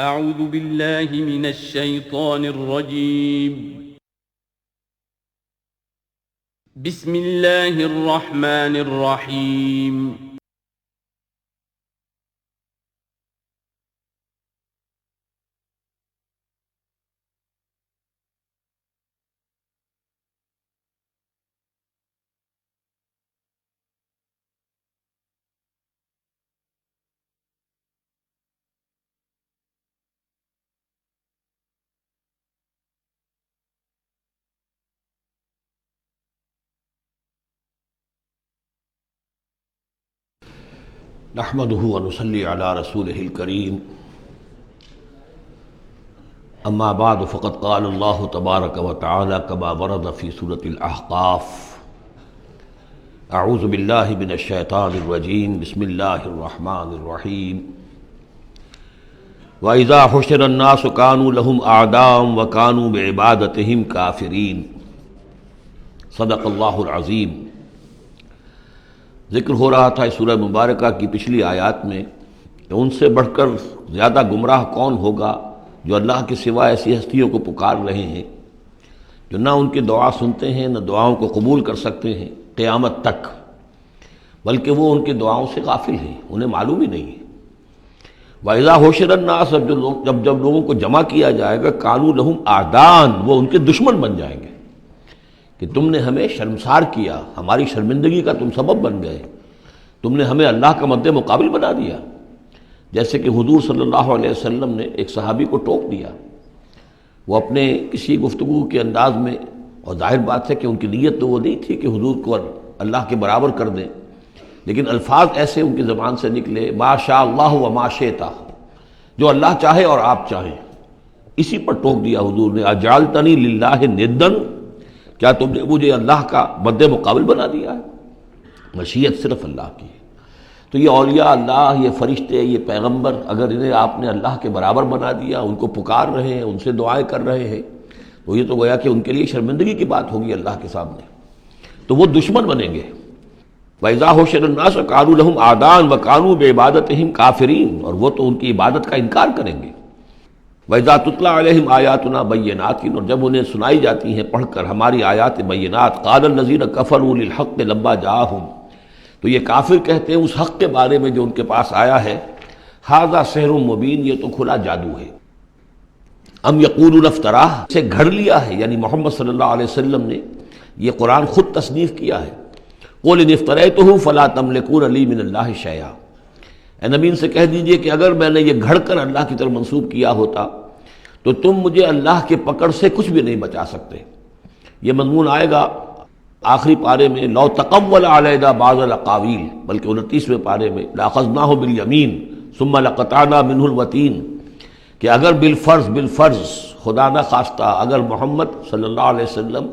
اعوذ باللہ من الشیطان الرجیم بسم اللہ الرحمن الرحیم نحمده ونصلي على رسوله الكريم اما بعد فقد قال الله تبارك وتعالى كما ورد في سورة الأحقاف اعوذ بالله من الشيطان الرجيم بسم الله الرحمن الرحيم وإذا حشر الناس كانوا لهم أعداء وكانوا بعبادتهم كافرين صدق الله العظيم۔ ذکر ہو رہا تھا اس سورہ مبارکہ کی پچھلی آیات میں کہ ان سے بڑھ کر زیادہ گمراہ کون ہوگا جو اللہ کے سوا ایسی ہستیوں کو پکار رہے ہیں جو نہ ان کی دعا سنتے ہیں نہ دعاؤں کو قبول کر سکتے ہیں قیامت تک، بلکہ وہ ان کی دعاؤں سے غافل ہیں، انہیں معلوم ہی نہیں ہے۔ وَإِذَا حُشِرَ النَّاسُ جب لوگوں کو جمع کیا جائے گا كَانُوا لَهُمْ أَعْدَاءً وہ ان کے دشمن بن جائیں گے کہ تم نے ہمیں شرمسار کیا، ہماری شرمندگی کا تم سبب بن گئے، تم نے ہمیں اللہ کا مد مقابل بنا دیا۔ جیسے کہ حضور صلی اللہ علیہ وسلم نے ایک صحابی کو ٹوک دیا، وہ اپنے کسی گفتگو کے انداز میں، اور ظاہر بات ہے کہ ان کی نیت تو وہ نہیں تھی کہ حضور کو اللہ کے برابر کر دیں، لیکن الفاظ ایسے ان کی زبان سے نکلے ما شاء اللہ و ما شئت، جو اللہ چاہے اور آپ چاہیں، اسی پر ٹوک دیا حضور نے، اجعلتنی للہ ندًا، کیا تم نے مجھے اللہ کا مد مقابل بنا دیا ہے؟ مشیت صرف اللہ کی ہے۔ تو یہ اولیاء اللہ، یہ فرشتے، یہ پیغمبر، اگر انہیں آپ نے اللہ کے برابر بنا دیا، ان کو پکار رہے ہیں، ان سے دعائیں کر رہے ہیں، تو یہ تو گویا کہ ان کے لیے شرمندگی کی بات ہوگی اللہ کے سامنے، تو وہ دشمن بنیں گے۔ وَإِذَا حُشِرَ النَّاسُ كَانُوا لَهُمْ أَعْدَاءً وَكَانُوا بِعِبَادَتِهِمْ كَافِرِينَ اور وہ تو ان کی عبادت کا انکار کریں گے۔ وَإِذَا تُتْلَىٰ عَلَيْهِمْ آيَاتُنَا بَيِّنَاتٍ اور جب انہیں سنائی جاتی ہیں پڑھ کر ہماری آیات بینات، قَالَ الَّذِينَ كَفَرُوا لِلْحَقِّ لَمَّا جَاءَهُمْ تو یہ کافر کہتے ہیں اس حق کے بارے میں جو ان کے پاس آیا ہے، هَذَا سِحْرٌ مُبِينٌ یہ تو کھلا جادو ہے۔ ام یقولون افطراہ سے گھڑ لیا ہے، یعنی محمد صلی اللہ علیہ وسلم نے یہ قرآن خود تصنیف کیا ہے۔ قُلْ إِنِ افْتَرَيْتُهُ فَلَا تَمْلِكُونَ لِي مِنَ اللَّهِ شَيْئًا اے نبی ان سے کہہ دیجئے کہ اگر میں نے یہ گھڑ کر اللہ کی طرف منسوب کیا ہوتا تو تم مجھے اللہ کے پکڑ سے کچھ بھی نہیں بچا سکتے۔ یہ مضمون آئے گا آخری پارے میں، لو تقول علینا بعض الاقاویل، بلکہ 29ویں پارے میں لاخذناہ بالیمین ثم لقطعنا منہ الوتین، کہ اگر بالفرض خدا نہ خواستہ اگر محمد صلی اللہ علیہ وسلم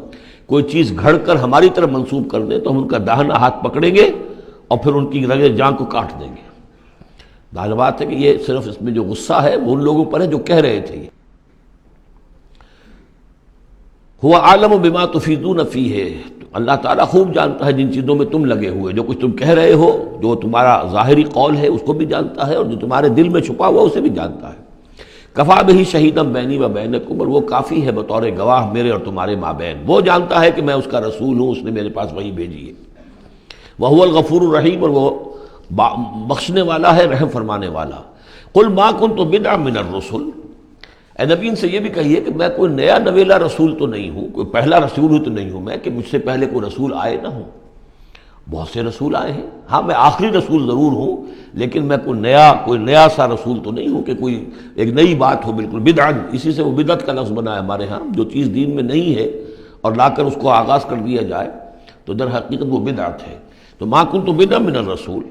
کوئی چیز گھڑ کر ہماری طرف منسوب کر دیں تو ہم ان کا داہنا ہاتھ پکڑیں گے اور پھر ان کی رگے جان کو کاٹ دیں گے۔ ظاہر بات ہے کہ یہ صرف اس میں جو غصہ ہے وہ ان لوگوں پر ہے جو کہہ رہے تھے۔ هو عالم بما تفیدون فیہ اللہ تعالیٰ خوب جانتا ہے جن چیزوں میں تم لگے ہوئے، جو کچھ تم کہہ رہے ہو، جو تمہارا ظاہری قول ہے اس کو بھی جانتا ہے، اور جو تمہارے دل میں چھپا ہوا اسے بھی جانتا ہے۔ کفا بہ شہیدا بینی و بینکم اور وہ کافی ہے بطور گواہ میرے اور تمہارے مابین، وہ جانتا ہے کہ میں اس کا رسول ہوں، اس نے میرے پاس وحی بھیجی ہے۔ وہو الغفور الرحیم اور وہ بخشنے والا ہے، رحم فرمانے والا۔ قل ما کنت بدعا من الرسل اے نبی ان سے یہ بھی کہیے کہ میں کوئی نیا نویلا رسول تو نہیں ہوں، کوئی پہلا رسول ہی تو نہیں ہوں میں کہ مجھ سے پہلے کوئی رسول آئے نہ ہوں۔ بہت سے رسول آئے ہیں، ہاں میں آخری رسول ضرور ہوں، لیکن میں کوئی نیا سا رسول تو نہیں ہوں کہ کوئی ایک نئی بات ہو بالکل۔ بدعا اسی سے وہ بدعت کا لفظ بنا ہے ہمارے ہاں، جو چیز دین میں نہیں ہے اور لا کر اس کو آغاز کر دیا جائے تو در حقیقت وہ بدعت ہے۔ تو ما کنت بدعا من الرسول،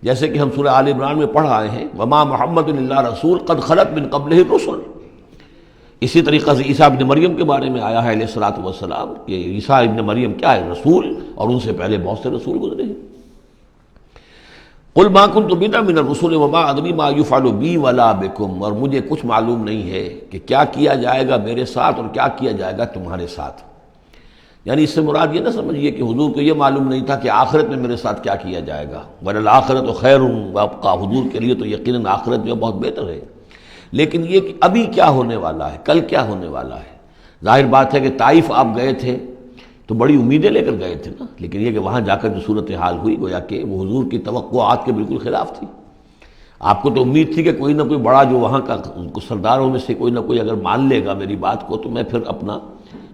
جیسے کہ ہم سورہ آل عمران میں پڑھ آئے ہیں وما محمد الا رسول قد خلت من قبلہ الرسل۔ اسی طریقہ سے عیسیٰ ابن مریم کے بارے میں آیا ہے علیہ الصلوۃ والسلام کہ عیسیٰ ابن مریم کیا ہے؟ رسول، اور ان سے پہلے بہت سے رسول گزرے ہیں۔ قل ما کنت بدعا من الرسل وما ادری ما یفعل بی ولا بکم اور مجھے کچھ معلوم نہیں ہے کہ کیا کیا جائے گا میرے ساتھ اور کیا کیا جائے گا تمہارے ساتھ۔ یعنی اس سے مراد یہ نہ سمجھیے کہ حضور کو یہ معلوم نہیں تھا کہ آخرت میں میرے ساتھ کیا کیا جائے گا، وللآخرۃ خیر وابقیٰ، حضور کے لیے تو یقیناً آخرت جو بہت بہتر ہے۔ لیکن یہ کہ ابھی کیا ہونے والا ہے، کل کیا ہونے والا ہے۔ ظاہر بات ہے کہ طائف آپ گئے تھے تو بڑی امیدیں لے کر گئے تھے نا، لیکن یہ کہ وہاں جا کر جو صورتحال ہوئی گویا کہ وہ حضور کی توقعات کے بالکل خلاف تھی۔ آپ کو تو امید تھی کہ کوئی نہ کوئی بڑا جو وہاں کا سرداروں میں سے کوئی نہ کوئی اگر مان لے گا میری بات کو تو میں پھر اپنا،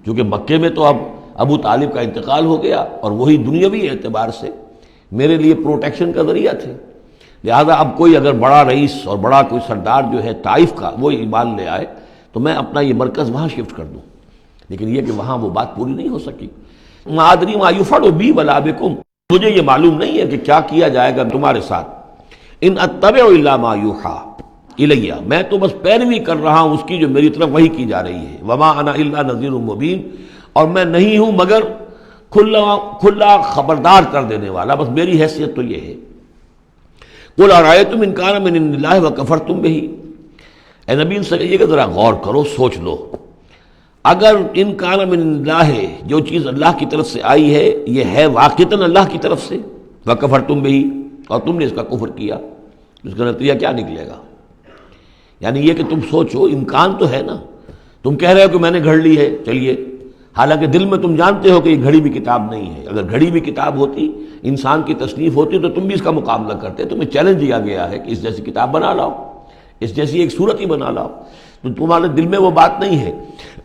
چونکہ مکے میں تو اب ابو طالب کا انتقال ہو گیا اور وہی دنیاوی اعتبار سے میرے لیے پروٹیکشن کا ذریعہ تھے، لہذا اب کوئی اگر بڑا رئیس اور بڑا کوئی سردار جو ہے طائف کا وہ ایمان لے آئے تو میں اپنا یہ مرکز وہاں شفٹ کر دوں، لیکن یہ کہ وہاں وہ بات پوری نہیں ہو سکی۔ ما ادری ما یفعل بی ولا بکم، مجھے یہ معلوم نہیں ہے کہ کیا کیا جائے گا تمہارے ساتھ۔ ان اتبع الا ما یوحی الی، میں تو بس پیروی کر رہا ہوں اس کی جو میری طرف وحی کی جا رہی ہے۔ وما انا الا نذیر مبین، اور میں نہیں ہوں مگر کھلا خبردار کر دینے والا، بس میری حیثیت تو یہ ہے۔ قل ارأیتم ان کان من عند اللہ وکفرتم بہ، اے نبی ان سے کہیے کہ ذرا غور کرو، سوچ لو، اگر ان کان من عند اللہ، جو چیز اللہ کی طرف سے آئی ہے یہ ہے واقعتاً اللہ کی طرف سے، وکفرتم بہ، اور تم نے اس کا کفر کیا، اس کا نتیجہ کیا نکلے گا؟ یعنی یہ کہ تم سوچو، امکان تو ہے نا، تم کہہ رہے ہو کہ میں نے گھڑ لی ہے، چلیے، حالانکہ دل میں تم جانتے ہو کہ یہ گھڑی بھی کتاب نہیں ہے، اگر گھڑی بھی کتاب ہوتی، انسان کی تصنیف ہوتی تو تم بھی اس کا مقابلہ کرتے، تمہیں چیلنج دیا گیا ہے کہ اس جیسی کتاب بنا لاؤ، اس جیسی ایک صورت ہی بنا لاؤ، تو تمہارے دل میں وہ بات نہیں ہے،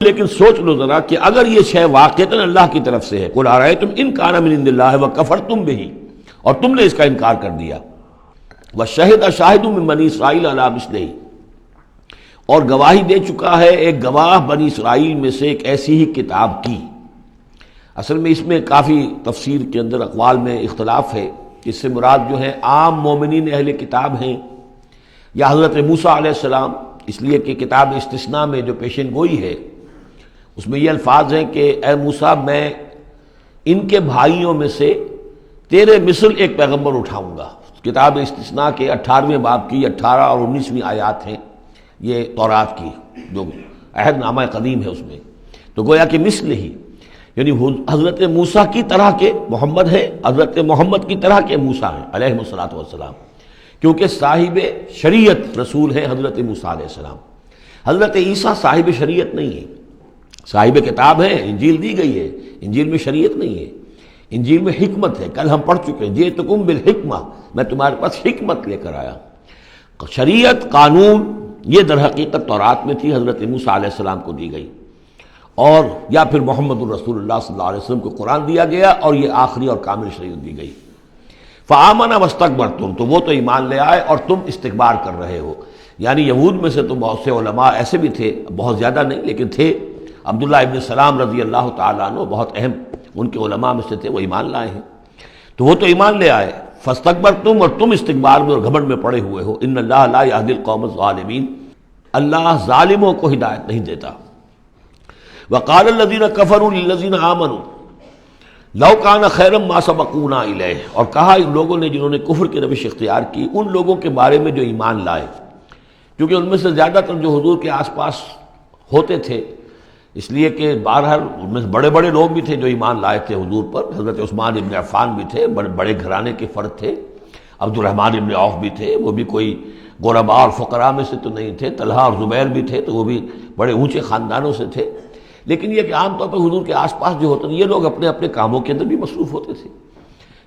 لیکن سوچ لو ذرا کہ اگر یہ شے واقعتاً اللہ کی طرف سے ہے، قل ارأیتم ان کان من عند اللہ وکفرتم بہ، اور تم نے اس کا انکار کر دیا، وشہد شاہد من بنی اسرائیل علی مثلہ، اور گواہی دے چکا ہے ایک گواہ بنی اسرائیل میں سے ایک ایسی ہی کتاب کی۔ اصل میں اس میں کافی تفسیر کے اندر اقوال میں اختلاف ہے، اس سے مراد جو ہے عام مومنین اہل کتاب ہیں یا حضرت موسیٰ علیہ السلام، اس لیے کہ کتاب استثناء میں جو پیشن گوئی ہے اس میں یہ الفاظ ہیں کہ اے موسیٰ میں ان کے بھائیوں میں سے تیرے مثل ایک پیغمبر اٹھاؤں گا۔ کتاب استثناء کے 18ویں باب کی 18 اور 19ویں آیات ہیں یہ تورات کی، جو عہد نامہ قدیم ہے اس میں، تو گویا کہ مثل ہی، یعنی حضرت موسیٰ کی طرح کے محمد ہے، حضرت محمد کی طرح کے موسیٰ ہیں علیہ الصلوۃ والسلام، کیونکہ صاحب شریعت رسول ہے حضرت موسیٰ علیہ السلام۔ حضرت عیسیٰ صاحب شریعت نہیں ہے، صاحب کتاب ہے، انجیل دی گئی ہے، انجیل میں شریعت نہیں ہے، انجیل میں حکمت ہے، کل ہم پڑھ چکے ہیں جئتکم بالحکمہ، میں تمہارے پاس حکمت لے کر آیا۔ شریعت، قانون، یہ در حقیقت تورات میں تھی، حضرت موسیٰ علیہ السلام کو دی گئی، اور یا پھر محمد الرسول اللہ صلی اللہ علیہ وسلم کو قرآن دیا گیا اور یہ آخری اور کامل شریعت دی گئی۔ فآمنوا واستکبرتم، تو وہ تو ایمان لے آئے اور تم استکبار کر رہے ہو۔ یعنی یہود میں سے تو بہت سے علماء ایسے بھی تھے، بہت زیادہ نہیں لیکن تھے، عبداللہ ابن سلام رضی اللہ تعالیٰ عنہ بہت اہم ان کے علماء میں سے تھے، وہ ایمان لائے ہیں، تو وہ تو ایمان لے آئے۔ فاستکبرتم، اور تم استکبار میں اور گھمنڈ میں پڑے ہوئے ہو۔ ان اللہ لا یہدی القوم الظالمین، اللہ ظالموں کو ہدایت نہیں دیتا۔ وقال الذین کفروا للذین آمنوا لو کان خیرا ما سبقونا الیہ، اور کہا ان لوگوں نے جنہوں نے کفر کی روش اختیار کی ان لوگوں کے بارے میں جو ایمان لائے، کیونکہ ان میں سے زیادہ تر جو حضور کے آس پاس ہوتے تھے، اس لیے کہ بہرحال ان میں بڑے بڑے لوگ بھی تھے جو ایمان لائے تھے حضور پر، حضرت عثمان ابن عفان بھی تھے، بڑے بڑے گھرانے کے فرد تھے، عبد الرحمن ابن عوف بھی تھے، وہ بھی کوئی غرباء اور فقراء میں سے تو نہیں تھے، طلحہ اور زبیر بھی تھے تو وہ بھی بڑے اونچے خاندانوں سے تھے، لیکن یہ کہ عام طور پر حضور کے آس پاس جو ہوتے ہیں یہ لوگ اپنے اپنے کاموں کے اندر بھی مصروف ہوتے تھے،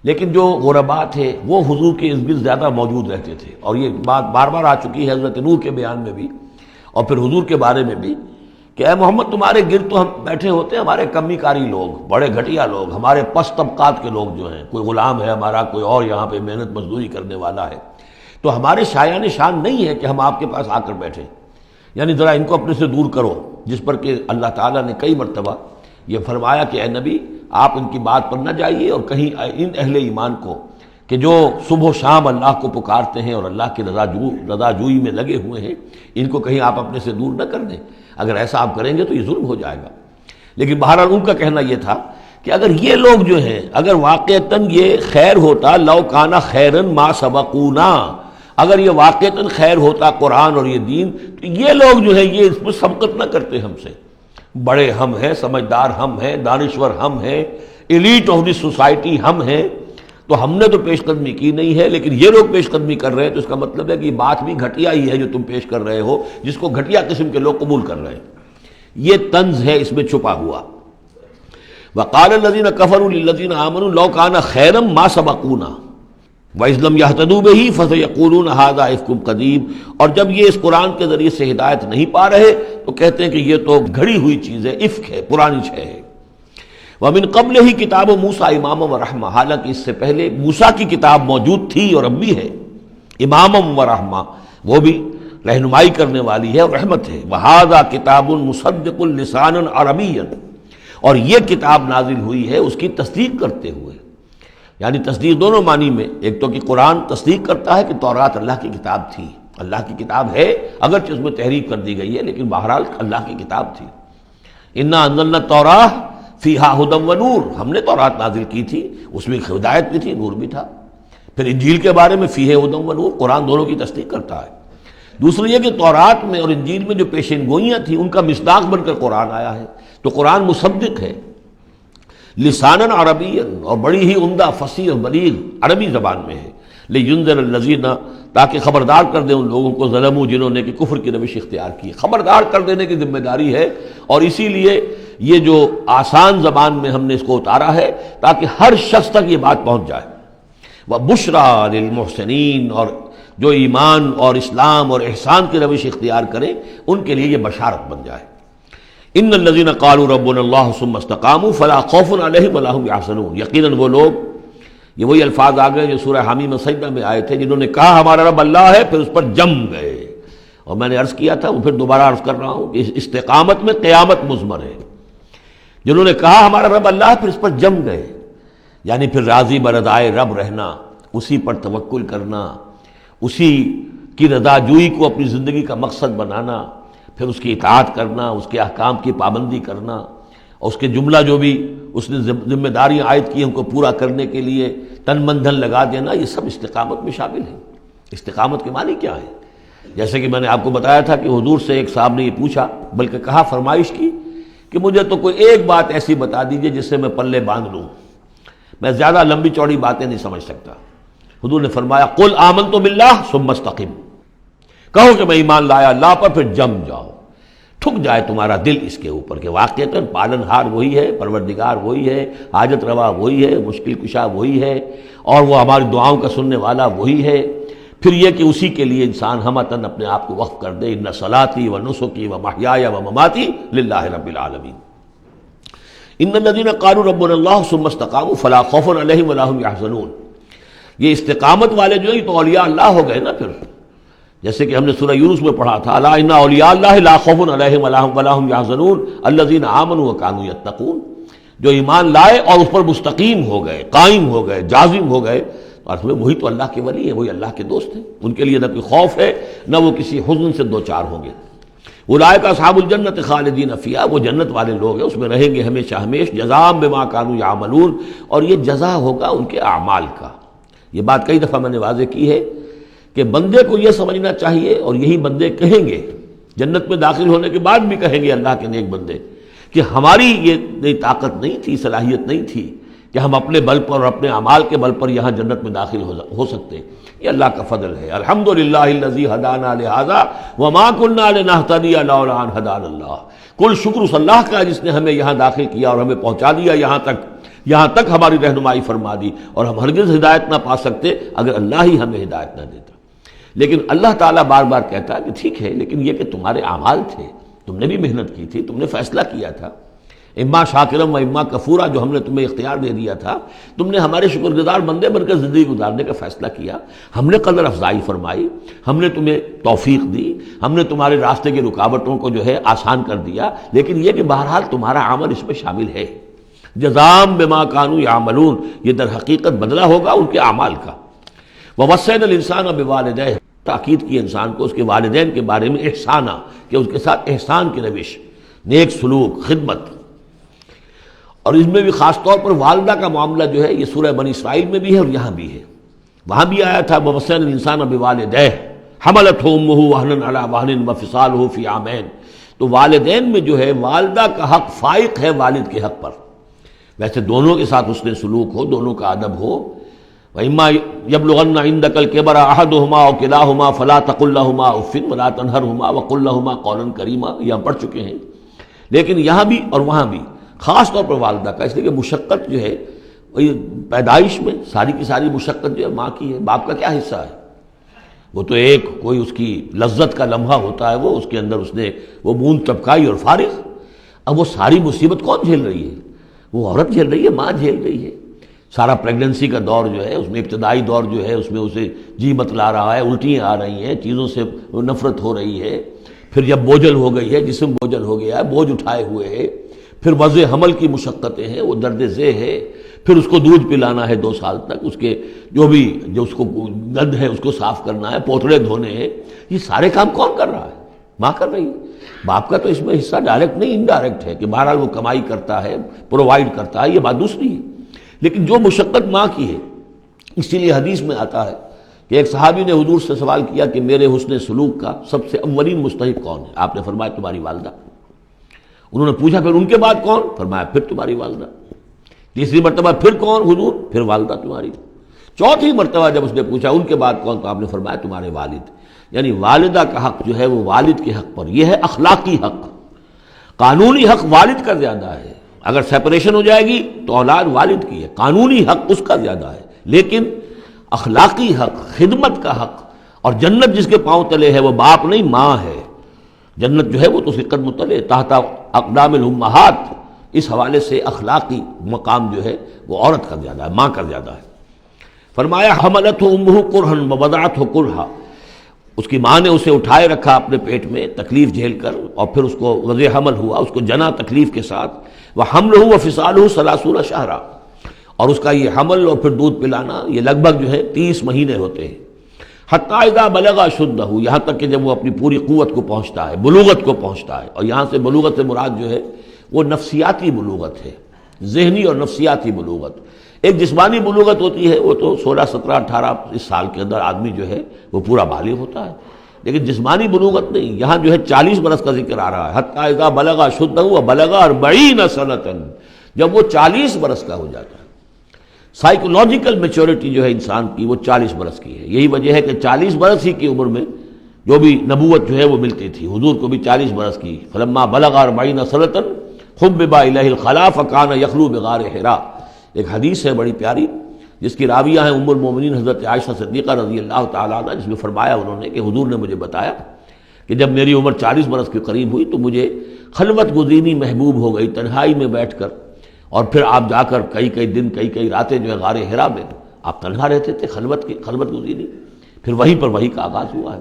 لیکن جو غرباء تھے وہ حضور کے ارد گرد زیادہ موجود رہتے تھے، اور یہ بات بار بار آ چکی ہے حضرت نوح کے بیان میں بھی اور پھر حضور کے بارے میں بھی کہ اے محمد تمہارے گرد تو ہم بیٹھے ہوتے ہیں ہمارے کمی کاری لوگ، بڑے گھٹیا لوگ، ہمارے پس طبقات کے لوگ جو ہیں، کوئی غلام ہے ہمارا، کوئی اور یہاں پہ محنت مزدوری کرنے والا ہے، تو ہمارے شایان شان نہیں ہے کہ ہم آپ کے پاس آ کر بیٹھیں، یعنی ذرا ان کو اپنے سے دور کرو، جس پر کہ اللہ تعالیٰ نے کئی مرتبہ یہ فرمایا کہ اے نبی آپ ان کی بات پر نہ جائیے، اور کہیں ان اہل ایمان کو کہ جو صبح و شام اللہ کو پکارتے ہیں اور اللہ کی رضا جوئی میں لگے ہوئے ہیں، ان کو کہیں آپ اپنے سے دور نہ کر دیں، اگر ایسا آپ کریں گے تو یہ ظلم ہو جائے گا۔ لیکن بہرحال ان کا کہنا یہ تھا کہ اگر یہ لوگ جو ہیں، اگر واقعتاً یہ خیر ہوتا، لو کانا خیرن ما سبقونا، اگر یہ واقعتاً خیر ہوتا قرآن اور یہ دین، تو یہ لوگ جو ہیں یہ اس میں سبقت نہ کرتے ہم سے، بڑے ہم ہیں، سمجھدار ہم ہیں، دانشور ہم ہیں، ایلیٹ آف دی سوسائٹی ہم ہیں، تو ہم نے تو پیش قدمی کی نہیں ہے، لیکن یہ لوگ پیش قدمی کر رہے ہیں، تو اس کا مطلب ہے کہ یہ بات بھی گھٹیا ہی ہے جو تم پیش کر رہے ہو، جس کو گھٹیا قسم کے لوگ قبول کر رہے ہیں۔ یہ طنز ہے اس میں چھپا ہوا۔ وقال الذين كفروا للذين آمنوا لو كان خيرا ما سبقونا وَإِذْ لَمْ يَهْتَدُوا بِهِ فَسَيَقُولُونَ هَذَا إِفْكٌ قَدِيمٌ، اور جب یہ اس قرآن کے ذریعے سے ہدایت نہیں پا رہے تو کہتے ہیں کہ یہ تو گھڑی ہوئی چیز ہے، افک ہے، پرانی شے ہے۔ وَمِن قَبْلِهِ كِتَابُ مُوسَىٰ إِمَامًا وَرَحْمَةً، حالانکہ اس سے پہلے موسیٰ کی کتاب موجود تھی اور اب بھی ہے، امامًا وَرَحْمَةً، وہ بھی رہنمائی کرنے والی ہے اور رحمت ہے۔ وَهَذَا كِتَابٌ مُصَدِّقٌ لِسَانًا عَرَبِيًّا، اور یہ کتاب نازل ہوئی ہے اس کی تصدیق کرتے ہوئے، یعنی تصدیق دونوں معنی میں، ایک تو کہ قرآن تصدیق کرتا ہے کہ تورات اللہ کی کتاب تھی، اللہ کی کتاب ہے، اگرچہ اس میں تحریف کر دی گئی ہے لیکن بہرحال اللہ کی کتاب تھی۔ انا انزلنا التوراۃ فیہا ھدی ونور، ہم نے تورات نازل کی تھی، اس میں ہدایت بھی تھی، نور بھی تھا۔ پھر انجیل کے بارے میں فیہ ھدی ونور، قرآن دونوں کی تصدیق کرتا ہے۔ دوسری یہ کہ تورات میں اور انجیل میں جو پیشین گوئیاں تھیں ان کا مصداق بن کر قرآن آیا ہے، تو قرآن مصدق ہے، لسانًا عربیًا، اور بڑی ہی عمدہ فصیح اور بلیغ عربی زبان میں ہے، لینذر الذین، تاکہ خبردار کر دیں ان لوگوں کو ظلموا، جنہوں نے کہ کفر کی روش اختیار کی، خبردار کر دینے کی ذمہ داری ہے، اور اسی لیے یہ جو آسان زبان میں ہم نے اس کو اتارا ہے تاکہ ہر شخص تک یہ بات پہنچ جائے۔ وبشریٰ للمحسنین، اور جو ایمان اور اسلام اور احسان کی روش اختیار کریں ان کے لیے یہ بشارت بن جائے۔ ان الذین قالوا ربنا اللہ ثم استقاموا فلا خوف علیہم ولا هم یحزنون، یقیناً وہ لوگ، یہ وہی الفاظ آ گئے جو سورہ حمیم سجدہ میں آئے تھے، جنہوں نے کہا ہمارا رب اللہ ہے پھر اس پر جم گئے، اور میں نے عرض کیا تھا، وہ پھر دوبارہ عرض کر رہا ہوں کہ استقامت میں قیامت مضمر ہے۔ جنہوں نے کہا ہمارا رب اللہ ہے پھر اس پر جم گئے، یعنی پھر راضی برضائے رب رہنا، اسی پر توکل کرنا، اسی کی رضا جوئی کو اپنی زندگی کا مقصد بنانا، پھر اس کی اطاعت کرنا، اس کے احکام کی پابندی کرنا، اور اس کے جملہ جو بھی اس نے ذمہ داریاں عائد کی ان کو پورا کرنے کے لیے تن من دھن لگا دینا، یہ سب استقامت میں شامل ہے۔ استقامت کے معنی کیا ہے؟ جیسے کہ میں نے آپ کو بتایا تھا کہ حضور سے ایک صاحب نے یہ پوچھا، بلکہ کہا، فرمائش کی کہ مجھے تو کوئی ایک بات ایسی بتا دیجئے جس سے میں پلے باندھ لوں، میں زیادہ لمبی چوڑی باتیں نہیں سمجھ سکتا۔ حضور نے فرمایا، قل آمنت باللہ ثم استقم، کہو کہ میں ایمان لایا اللہ پر، پھر جم جاؤ، ٹھک جائے تمہارا دل اس کے اوپر کہ واقعتاً پالن ہار وہی ہے، پروردگار وہی ہے، حاجت روا وہی ہے، مشکل کشا وہی ہے، اور وہ ہماری دعاؤں کا سننے والا وہی ہے۔ پھر یہ کہ اسی کے لیے انسان ہمتاً اپنے آپ کو وقف کر دے، ان صلاتی و نسکی و محیای و مماتی للہ رب العالمین۔ ان الذین قالوا ربنا اللہ ثم استقاموا فلا خوف علیہم ولا هم یحزنون، یہ استقامت والے جو ہیں یہ تو اولیاء اللہ ہو گئے نا۔ پھر جیسے کہ ہم نے سورہ یونس میں پڑھا تھا، الا ان اولیاء اللہ لا خوف علیہم ولا هم یحزنون الذین آمنوا وکانوا یتقون، جو ایمان لائے اور اس پر مستقیم ہو گئے، قائم ہو گئے، جازم ہو گئے، اور وہی تو اللہ کے ولی ہیں، وہی اللہ کے دوست ہیں، ان کے لیے نہ کوئی خوف ہے نہ وہ کسی حزن سے دوچار ہوں گے۔ اولئک اصحاب الجنت خالدین فیہا، وہ جنت والے لوگ ہیں، اس میں رہیں گے ہمیشہ ہمیش، جزاء بما کانوا یعملون، اور یہ جزا ہوگا ان کے اعمال کا۔ یہ بات کئی دفعہ میں نے واضح کی ہے کہ بندے کو یہ سمجھنا چاہیے، اور یہی بندے کہیں گے جنت میں داخل ہونے کے بعد بھی کہیں گے اللہ کے نیک بندے، کہ ہماری یہ طاقت نہیں تھی، صلاحیت نہیں تھی کہ ہم اپنے بل پر اور اپنے اعمال کے بل پر یہاں جنت میں داخل ہو سکتے، یہ اللہ کا فضل ہے۔ الحمدللہ الذی ہدانا لہذا وما کنا لنہتدی لولا ان ہدانا اللہ، کل شکر اس اللہ کا جس نے ہمیں یہاں داخل کیا اور ہمیں پہنچا دیا یہاں تک ہماری رہنمائی فرما دی، اور ہم ہرگز ہدایت نہ پا سکتے اگر اللہ ہی ہمیں ہدایت نہ دیتا۔ لیکن اللہ تعالیٰ بار بار کہتا ہے کہ ٹھیک ہے، لیکن یہ کہ تمہارے اعمال تھے، تم نے بھی محنت کی تھی، تم نے فیصلہ کیا تھا، اما شاکرم و اما کفورا، جو ہم نے تمہیں اختیار دے دیا تھا، تم نے ہمارے شکر گزار بندے بن کر زندگی گزارنے کا فیصلہ کیا، ہم نے قدر افزائی فرمائی، ہم نے تمہیں توفیق دی، ہم نے تمہارے راستے کی رکاوٹوں کو جو ہے آسان کر دیا، لیکن یہ کہ بہرحال تمہارا عمل اس میں شامل ہے۔ جزاء بما کانوا یعملون، یہ در حقیقت بدلہ ہوگا ان کے اعمال کا۔ ووصینا الانسان بوالدیہ، تاکید کی انسان کو اس کے والدین کے بارے میں احسانہ، کہ اس کے ساتھ احسان کی روش، نیک سلوک، خدمت، اور اس میں بھی خاص طور پر والدہ کا معاملہ جو ہے یہ سورہ بنی اسرائیل میں بھی ہے اور یہاں بھی ہے۔ وہاں بھی آیا تھا ووصینا الانسان بوالدیہ حملتہ امہ وہنا علی وہن وفصالہ فی عامین، تو والدین میں جو ہے والدہ کا حق فائق ہے والد کے حق پر، ویسے دونوں کے ساتھ اس نے سلوک ہو، دونوں کا ادب ہو، وَإِمَّا يَبْلُغَنَّ عِندَكَ الْكِبَرَ أَحَدُهُمَا أَوْ كِلَاهُمَا فَلَا تَقُل لَّهُمَا أُفٍّ وَلَا تَنْهَرْهُمَا وَقُل لَّهُمَا قَوْلًا كَرِيمًا، یہ ہم پڑھ چکے ہیں. لیکن یہاں بھی اور وہاں بھی خاص طور پر والدہ کا، اس لیے کہ مشقت جو ہے پیدائش میں ساری کی ساری مشقت جو ہے ماں کی ہے. باپ کا کیا حصہ ہے؟ وہ تو ایک کوئی اس کی لذت کا لمحہ ہوتا ہے، وہ اس کے اندر اس نے وہ بوند ٹپکائی اور فارغ. اب وہ ساری مصیبت کون جھیل رہی ہے؟ وہ عورت جھیل رہی ہے، ماں جھیل رہی ہے. سارا پریگننسی کا دور جو ہے، اس میں ابتدائی دور جو ہے، اس میں اسے جی متلا رہا ہے، الٹیاں آ رہی ہیں، چیزوں سے نفرت ہو رہی ہے. پھر جب بوجھل ہو گئی ہے، جسم بوجھل ہو گیا ہے، بوجھ اٹھائے ہوئے ہے، پھر وضع حمل کی مشقتیں ہیں، وہ درد ذیل ہے، پھر اس کو دودھ پلانا ہے 2 سال تک، اس کے جو اس کو گند ہے اس کو صاف کرنا ہے، پوتڑے دھونے ہیں. یہ سارے کام کون کر رہا ہے؟ ماں کر رہی ہے. باپ کا تو اس میں حصہ ڈائریکٹ نہیں، انڈائریکٹ ہے کہ بہرحال وہ کمائی کرتا ہے، پرووائڈ کرتا ہے، یہ بات دوسری ہے. لیکن جو مشقت ماں کی ہے، اسی لیے حدیث میں آتا ہے کہ ایک صحابی نے حضور سے سوال کیا کہ میرے حسن سلوک کا سب سے اولین مستحق کون ہے؟ آپ نے فرمایا تمہاری والدہ. انہوں نے پوچھا پھر ان کے بعد کون؟ فرمایا پھر تمہاری والدہ. تیسری مرتبہ پھر کون؟ حضور پھر والدہ تمہاری. چوتھی مرتبہ جب اس نے پوچھا ان کے بعد کون، تو آپ نے فرمایا تمہارے والد. یعنی والدہ کا حق جو ہے وہ والد کے حق پر، یہ ہے اخلاقی حق. قانونی حق والد کا زیادہ ہے، اگر سیپریشن ہو جائے گی تو اولاد والد کی ہے، قانونی حق اس کا زیادہ ہے. لیکن اخلاقی حق، خدمت کا حق، اور جنت جس کے پاؤں تلے ہے وہ باپ نہیں ماں ہے. جنت جو ہے وہ تو اس کے قدم تلے تحت اقدام الامہات. اس حوالے سے اخلاقی مقام جو ہے وہ عورت کا زیادہ ہے، ماں کا زیادہ ہے. فرمایا حملتہ امہ کرہا ووضعتہ کرہا، اس کی ماں نے اسے اٹھائے رکھا اپنے پیٹ میں تکلیف جھیل کر، اور پھر اس کو وضع حمل ہوا، اس کو جنا تکلیف کے ساتھ. وحملہ وفصالہ 30 شہرا، اور اس کا یہ حمل اور پھر دودھ پلانا یہ لگ بھگ جو ہے 30 مہینے ہوتے ہیں. حتی اذا بلغ اشدہ، یہاں تک کہ جب وہ اپنی پوری قوت کو پہنچتا ہے، بلوغت کو پہنچتا ہے. اور یہاں سے بلوغت سے مراد جو ہے وہ نفسیاتی بلوغت ہے، ذہنی اور نفسیاتی بلوغت. ایک جسمانی بلوغت ہوتی ہے، وہ تو 16 17 18 اس سال کے اندر آدمی جو ہے وہ پورا بالغ ہوتا ہے. لیکن جسمانی بلوغت نہیں، یہاں جو ہے 40 برس کا ذکر آ رہا ہے. حتی اذا بلغ اشدہ وبلغ 40 سنۃ، جب وہ 40 برس کا ہو جاتا ہے. سائیکولوجیکل میچورٹی جو ہے انسان کی وہ 40 برس کی ہے. یہی وجہ ہے کہ 40 برس ہی کی عمر میں جو بھی نبوت جو ہے وہ ملتی تھی. حضور کو بھی 40 برس کی. فلما بلغ 40 سنۃ حبب الیہ الخلاء فکان یخلو بغار حراء. ایک حدیث ہے بڑی پیاری جس کی راویہ ہیں ام المومنین حضرت عائشہ صدیقہ رضی اللہ تعالیٰ عنہ، جس میں فرمایا انہوں نے کہ حضور نے مجھے بتایا کہ جب میری عمر 40 برس کے قریب ہوئی تو مجھے خلوت گزینی محبوب ہو گئی، تنہائی میں بیٹھ کر. اور پھر آپ جا کر کئی دن کئی راتیں جو ہے غار حرا میں آپ تنہا رہتے تھے، خلوت گزینی. پھر وہیں پر وہی کا آغاز ہوا ہے.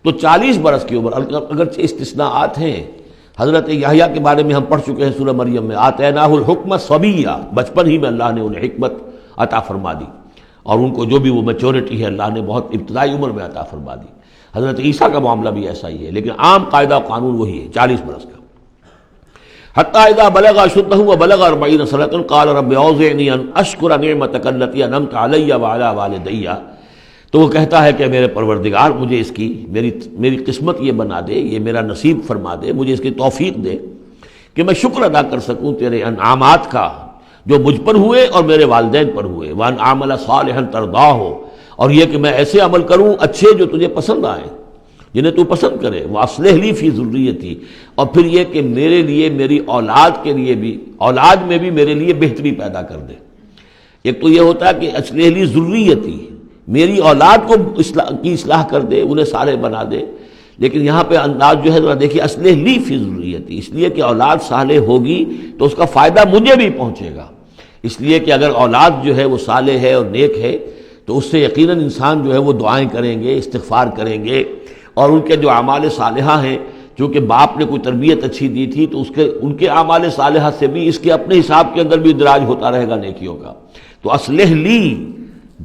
تو 40 برس کی عمر، اگرچہ استثناءات ہیں. حضرت یحییٰ کے بارے میں ہم پڑھ چکے ہیں سورہ مریم میں، آتیناہ الحکم صبیہ، بچپن ہی میں اللہ نے انہیں حکمت عطا فرما دی، اور ان کو جو بھی وہ میچورٹی ہے اللہ نے بہت ابتدائی عمر میں عطا فرما دی. حضرت عیسیٰ کا معاملہ بھی ایسا ہی ہے، لیکن عام قاعدہ قانون وہی ہے 40 برس کا. حتی اذا بلغ اشدہ وبلغ 40 سنۃ قال رب اوزعنی ان اشکر نعمتک التی انعمت علی وعلی والدی. تو وہ کہتا ہے کہ میرے پروردگار مجھے اس کی میری قسمت یہ بنا دے، یہ میرا نصیب فرما دے، مجھے اس کی توفیق دے کہ میں شکر ادا کر سکوں تیرے انعامات کا جو مجھ پر ہوئے اور میرے والدین پر ہوئے. وان اعمل صالحا ترضاہ، اور یہ کہ میں ایسے عمل کروں اچھے جو تجھے پسند آئیں، جنہیں تو پسند کرے. واصلح لی فی ذریتی، اور پھر یہ کہ میرے لیے میری اولاد کے لیے بھی، اولاد میں بھی میرے لیے بہتری پیدا کر دے. ایک تو یہ ہوتا ہے کہ اصلح لی ذریتی، میری اولاد کو اصلاح کر دے، انہیں صالح بنا دے. لیکن یہاں پہ انداز جو ہے ذرا دیکھیے، اصلح لی فی ذریتی، اس لیے کہ اولاد صالح ہوگی تو اس کا فائدہ مجھے بھی پہنچے گا. اس لیے کہ اگر اولاد جو ہے وہ صالح ہے اور نیک ہے تو اس سے یقیناً انسان جو ہے وہ دعائیں کریں گے، استغفار کریں گے، اور ان کے جو اعمال صالحہ ہیں، چونکہ باپ نے کوئی تربیت اچھی دی تھی تو ان کے اعمال صالحہ سے بھی اس کے اپنے حساب کے اندر بھی اندراج ہوتا رہے گا نیکیوں کا. تو اصلح لی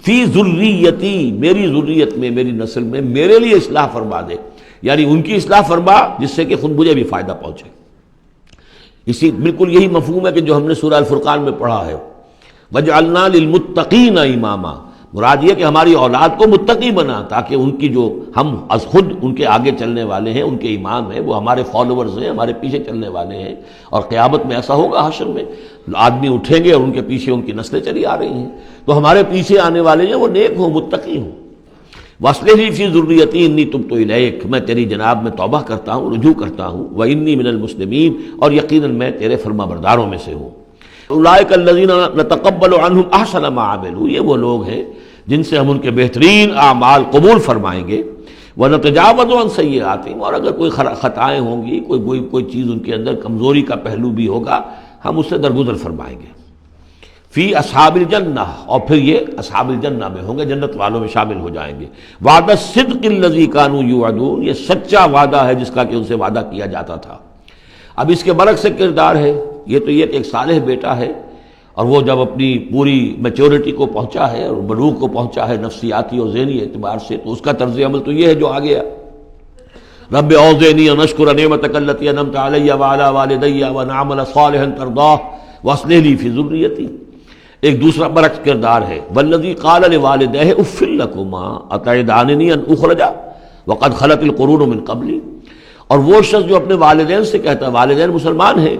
فی ذریتی، میری ذریت میں، میری نسل میں میرے لیے اصلاح فرما دے، یعنی ان کی اصلاح فرما جس سے کہ خود مجھے بھی فائدہ پہنچے. اسی بالکل یہی مفہوم ہے کہ جو ہم نے سورہ الفرقان میں پڑھا ہے، وَجْعَلْنَا لِلْمُتَّقِينَ إِمَامًا. مراد یہ کہ ہماری اولاد کو متقی بنا، تاکہ ان کی جو ہم از خود ان کے آگے چلنے والے ہیں، ان کے امام ہیں، وہ ہمارے فالوورز ہیں، ہمارے پیچھے چلنے والے ہیں، اور قیامت میں ایسا ہوگا حشر میں آدمی اٹھیں گے اور ان کے پیچھے ان کی نسلیں چلی آ رہی ہیں، تو ہمارے پیچھے آنے والے ہیں وہ نیک ہوں، متقی ہوں۔ وَأَصْلِحْ فِي ذُرِّيَّتِي إِنِّي تُبْتُ إِلَيْكَ، میں تیری جناب میں توبہ کرتا ہوں، رجوع کرتا ہوں، وَإِنِّي مِنَ الْمُسْلِمِينَ، اور یقیناً میں تیرے فرما برداروں میں سے ہوں۔ أُولَٰئِكَ الَّذِينَ نَتَقَبَّلُ عَنْهُمْ أَحْسَنَ مَا عَمِلُوا، یہ وہ لوگ ہیں جن سے ہم ان کے بہترین اعمال قبول فرمائیں گے، وَنَتَجَاوَزُ عَنْ سَيِّئَاتِهِمْ، اور اگر کوئی خطائیں ہوں گی، کوئی چیز ان کے اندر کمزوری کا پہلو بھی ہوگا، ہم اس سے درگزر فرمائیں گے۔ فی اصحاب الجنہ، اور پھر یہ اصحاب الجنہ میں ہوں گے، جنت والوں میں شامل ہو جائیں گے۔ وعد الصدق الذی کانوا یوعدون، یہ سچا وعدہ ہے جس کا کہ ان سے وعدہ کیا جاتا تھا۔ اب اس کے برعکس سے کردار ہے، یہ تو یہ کہ ایک صالح بیٹا ہے، اور وہ جب اپنی پوری میچورٹی کو پہنچا ہے اور بلوغ کو پہنچا ہے نفسیاتی اور ذہنی اعتبار سے، تو اس کا طرز عمل تو یہ ہے جو آگے ہے، رب اوزعنی ان اشکر نعمتک التی انعمت علی وعلی والدی وان اعمل صالحا ترضاہ واصلح لی فی ذریتی۔ ایک دوسرا برعکس کردار ہے، والذی قال لوالدیہ اف لکما اتعداننی ان اخرج وقد خلت القرون من قبلی، اور وہ شخص جو اپنے والدین سے کہتا ہے، والدین مسلمان ہیں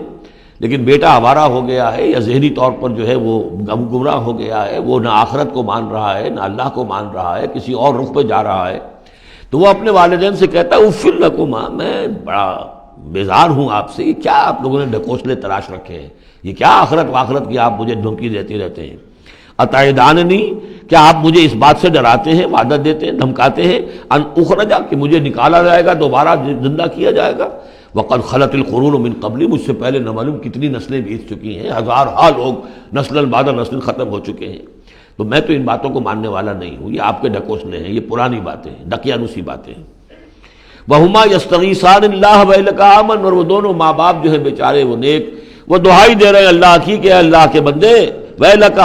لیکن بیٹا آوارہ ہو گیا ہے یا ذہنی طور پر جو ہے وہ گمراہ ہو گیا ہے، وہ نہ آخرت کو مان رہا ہے نہ اللہ کو مان رہا ہے، کسی اور رخ پہ جا رہا ہے، تو وہ اپنے والدین سے کہتا ہے اف لکما، میں بڑا بیزار ہوں آپ سے، یہ کیا آپ لوگوں نے ڈھکوسلے تراش رکھے ہیں، یہ کیا آخرت واخرت کی آپ مجھے دھمکی دیتے رہتے ہیں، اتعداننی، کیا آپ مجھے اس بات سے ڈراتے ہیں، وعدہ دیتے ہیں، دھمکاتے ہیں، ان اخرجا، کہ مجھے نکالا جائے گا، دوبارہ زندہ کیا جائے گا، وقد خلت القرون من قبلی، مجھ سے پہلے نہ معلوم کتنی نسلیں بیت چکی ہیں، ہزارہا لوگ نسل بعد نسل ختم ہو چکے ہیں، تو میں تو ان باتوں کو ماننے والا نہیں ہوں، یہ آپ کے ڈھکوسلے ہیں، یہ پرانی باتیں ہیں، دقیانوسی باتیں ہیں۔ وہما یستغیثان اللہ ویلک آمن، اور وہ دونوں ماں باپ جو ہیں بیچارے وہ نیک، وہ دعائی دے رہے ہیں اللہ کی کہ اللہ کے بندے، ویلک،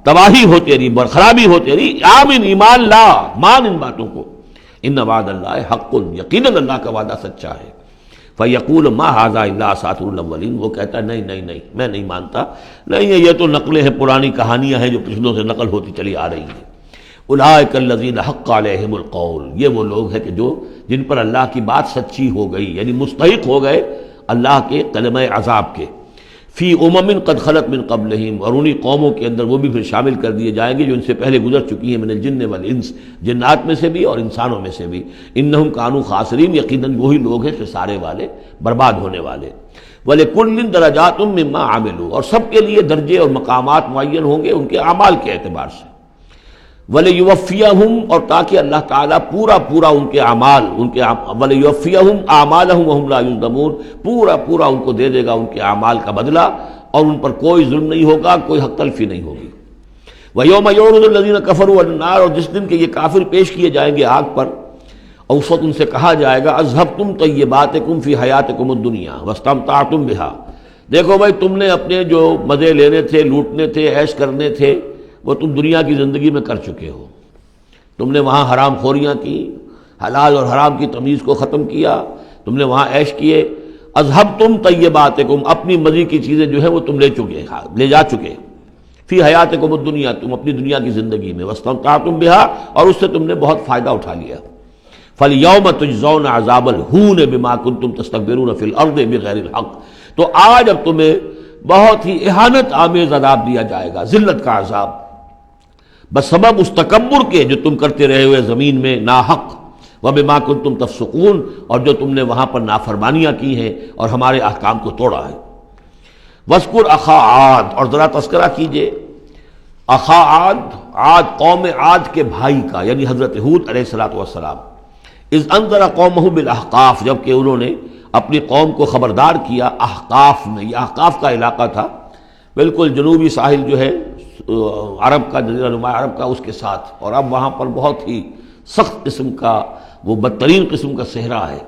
تباہی ہو تیری، خرابی ہو تیری، آمن، ایمان لا، مان ان باتوں کو، ان وعد اللہ حق، یقیناً اللہ کا وعدہ سچا ہے۔ فیقول ما ھذا الا اساطیر الاولین، وہ کہتا ہے نہیں نہیں نہیں، میں نہیں مانتا، نہیں یہ تو نقلیں ہیں، پرانی کہانیاں ہیں جو پچھلوں سے نقل ہوتی چلی آ رہی ہیں۔ اولئک الذین حق علیہم القول، یہ وہ لوگ ہیں کہ جن پر اللہ کی بات سچی ہو گئی، یعنی مستحق ہو گئے اللہ کے کلمہ عذاب کے، فی امم قد خلت من قبلہم، اور انہی قوموں کے اندر وہ بھی پھر شامل کر دیے جائیں گے جو ان سے پہلے گزر چکی ہیں، من الجن والانس، جنات میں سے بھی اور انسانوں میں سے بھی، انہم کانوا خاسرین، یقیناً وہی لوگ ہیں خسارے والے، برباد ہونے والے۔ وَلِكُلٍّ دَرَجَاتٌ مِّمَّا عَمِلُوا، اور سب کے لیے درجے اور مقامات معین ہوں گے ان کے اعمال کے اعتبار سے۔ وَلِيُوَفِّيَهُمْ، اور تاکہ اللہ تعالیٰ پورا ان کے اعمال، وَلِيُوَفِّيَهُمْ أَعْمَالَهُمْ وَهُمْ لَا يُظْلَمُونَ، پورا ان کو دے دے گا ان کے اعمال کا بدلہ، اور ان پر کوئی ظلم نہیں ہوگا، کوئی حق تلفی نہیں ہوگی۔ وَيَوْمَ يُعْرَضُ الَّذِينَ كَفَرُوا عَلَى النَّارِ، اور جس دن کہ یہ کافر پیش کیے جائیں گے آگ پر، اور اس وقت ان سے کہا جائے گا اذهبتم طیباتکم فی حیاتکم الدنیا واستمتعتم بها، دیکھو بھائی تم نے اپنے جو مزے لینے تھے، لوٹنے تھے، عیش کرنے تھے، وہ تم دنیا کی زندگی میں کر چکے ہو، تم نے وہاں حرام خوریاں کی، حلال اور حرام کی تمیز کو ختم کیا، تم نے وہاں عیش کیے، اذهبتم طیباتکم، اپنی مزے کی چیزیں جو ہیں وہ تم لے جا چکے، فی حیاتکم الدنیا، تم اپنی دنیا کی زندگی میں، واستمتعتم بها، اور اس سے تم نے بہت فائدہ اٹھا لیا۔ فَالْيَوْمَ تُجْزَوْنَ عَذَابَ الْهُونِ بِمَا كُنْتُمْ تَسْتَكْبِرُونَ فِي الْأَرْضِ بِغَيْرِ الْحَقِّ، تو آج اب تمہیں بہت ہی اہانت آمیز عذاب دیا جائے گا، ذلت کا عذاب، بسبب اس تکبر کے جو تم کرتے رہے ہوئے زمین میں ناحق، وَبِمَا كُنْتُمْ تَفْسُقُونَ، اور جو تم نے وہاں پر نافرمانیاں کی ہیں اور ہمارے احکام کو توڑا ہے۔ وَاذْكُرْ أَخَا عَادٍ، اور ذرا تذکرہ کیجئے اخا عاد، قوم عاد کے بھائی کا، یعنی حضرت ہود علیہ السلام، اذ انذر قومہ بالاحقاف، جب کہ انہوں نے اپنی قوم کو خبردار کیا احقاف میں، یہ احقاف کا علاقہ تھا، بالکل جنوبی ساحل جو ہے عرب کا، جزیرہ نما عرب کا، اس کے ساتھ، اور اب وہاں پر بہت ہی سخت قسم کا، وہ بدترین قسم کا صحرا ہے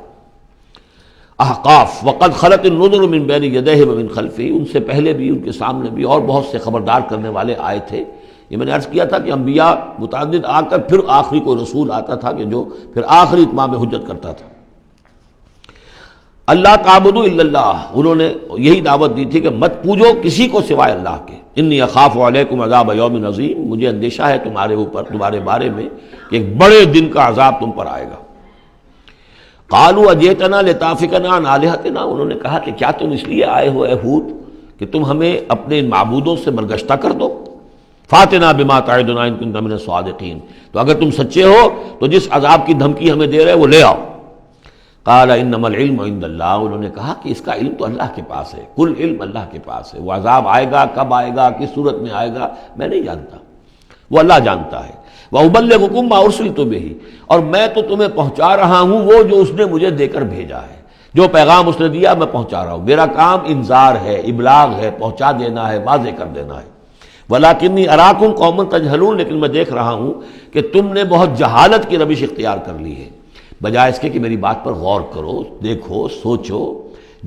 احقاف۔ وقد خلت النذر من بین یدیہ ومن خلفہ، ان سے پہلے بھی، ان کے سامنے بھی اور بہت سے خبردار کرنے والے آئے تھے۔ یہ میں نے عرض کیا تھا کہ انبیاء متعدد آ کر پھر آخری کوئی رسول آتا تھا کہ جو پھر آخری اتمام حجت کرتا تھا۔ اللہ تعبدوا الا اللہ، انہوں نے یہی دعوت دی تھی کہ مت پوجو کسی کو سوائے اللہ کے، انی اخاف علیکم عذاب یوم عظیم، مجھے اندیشہ ہے تمہارے اوپر، تمہارے بارے میں کہ ایک بڑے دن کا عذاب تم پر آئے گا۔ قالوا اجئتنا لتافکنا عن آلہتنا، انہوں نے کہا کہ کیا تم اس لیے آئے ہو اے ہود کہ تم ہمیں اپنے معبودوں سے برگشتہ کر دو؟ فاتنا بما تعدنا ان کنت من الصادقین، تو اگر تم سچے ہو تو جس عذاب کی دھمکی ہمیں دے رہے وہ لے آؤ۔ قال انما العلم عند اللہ، انہوں نے کہا کہ اس کا علم تو اللہ کے پاس ہے، کل علم اللہ کے پاس ہے، وہ عذاب آئے گا، کب آئے گا، کس صورت میں آئے گا میں نہیں جانتا، وہ اللہ جانتا ہے۔ وَأُبَلِّغُكُم مَّا أُرْسِلْتُ بِهِ، اور میں تو تمہیں پہنچا رہا ہوں وہ جو اس نے مجھے دے کر بھیجا ہے، جو پیغام اس نے دیا میں پہنچا رہا ہوں، میرا کام انذار ہے، ابلاغ ہے، پہنچا دینا ہے، واضح کر دینا ہے۔ وَلَٰكِنِّي أَرَاكُمْ قَوْمًا تَجْهَلُونَ، لیکن میں دیکھ رہا ہوں کہ تم نے بہت جہالت کی روش اختیار کر لی ہے، بجائے اس کے کہ میری بات پر غور کرو، دیکھو، سوچو،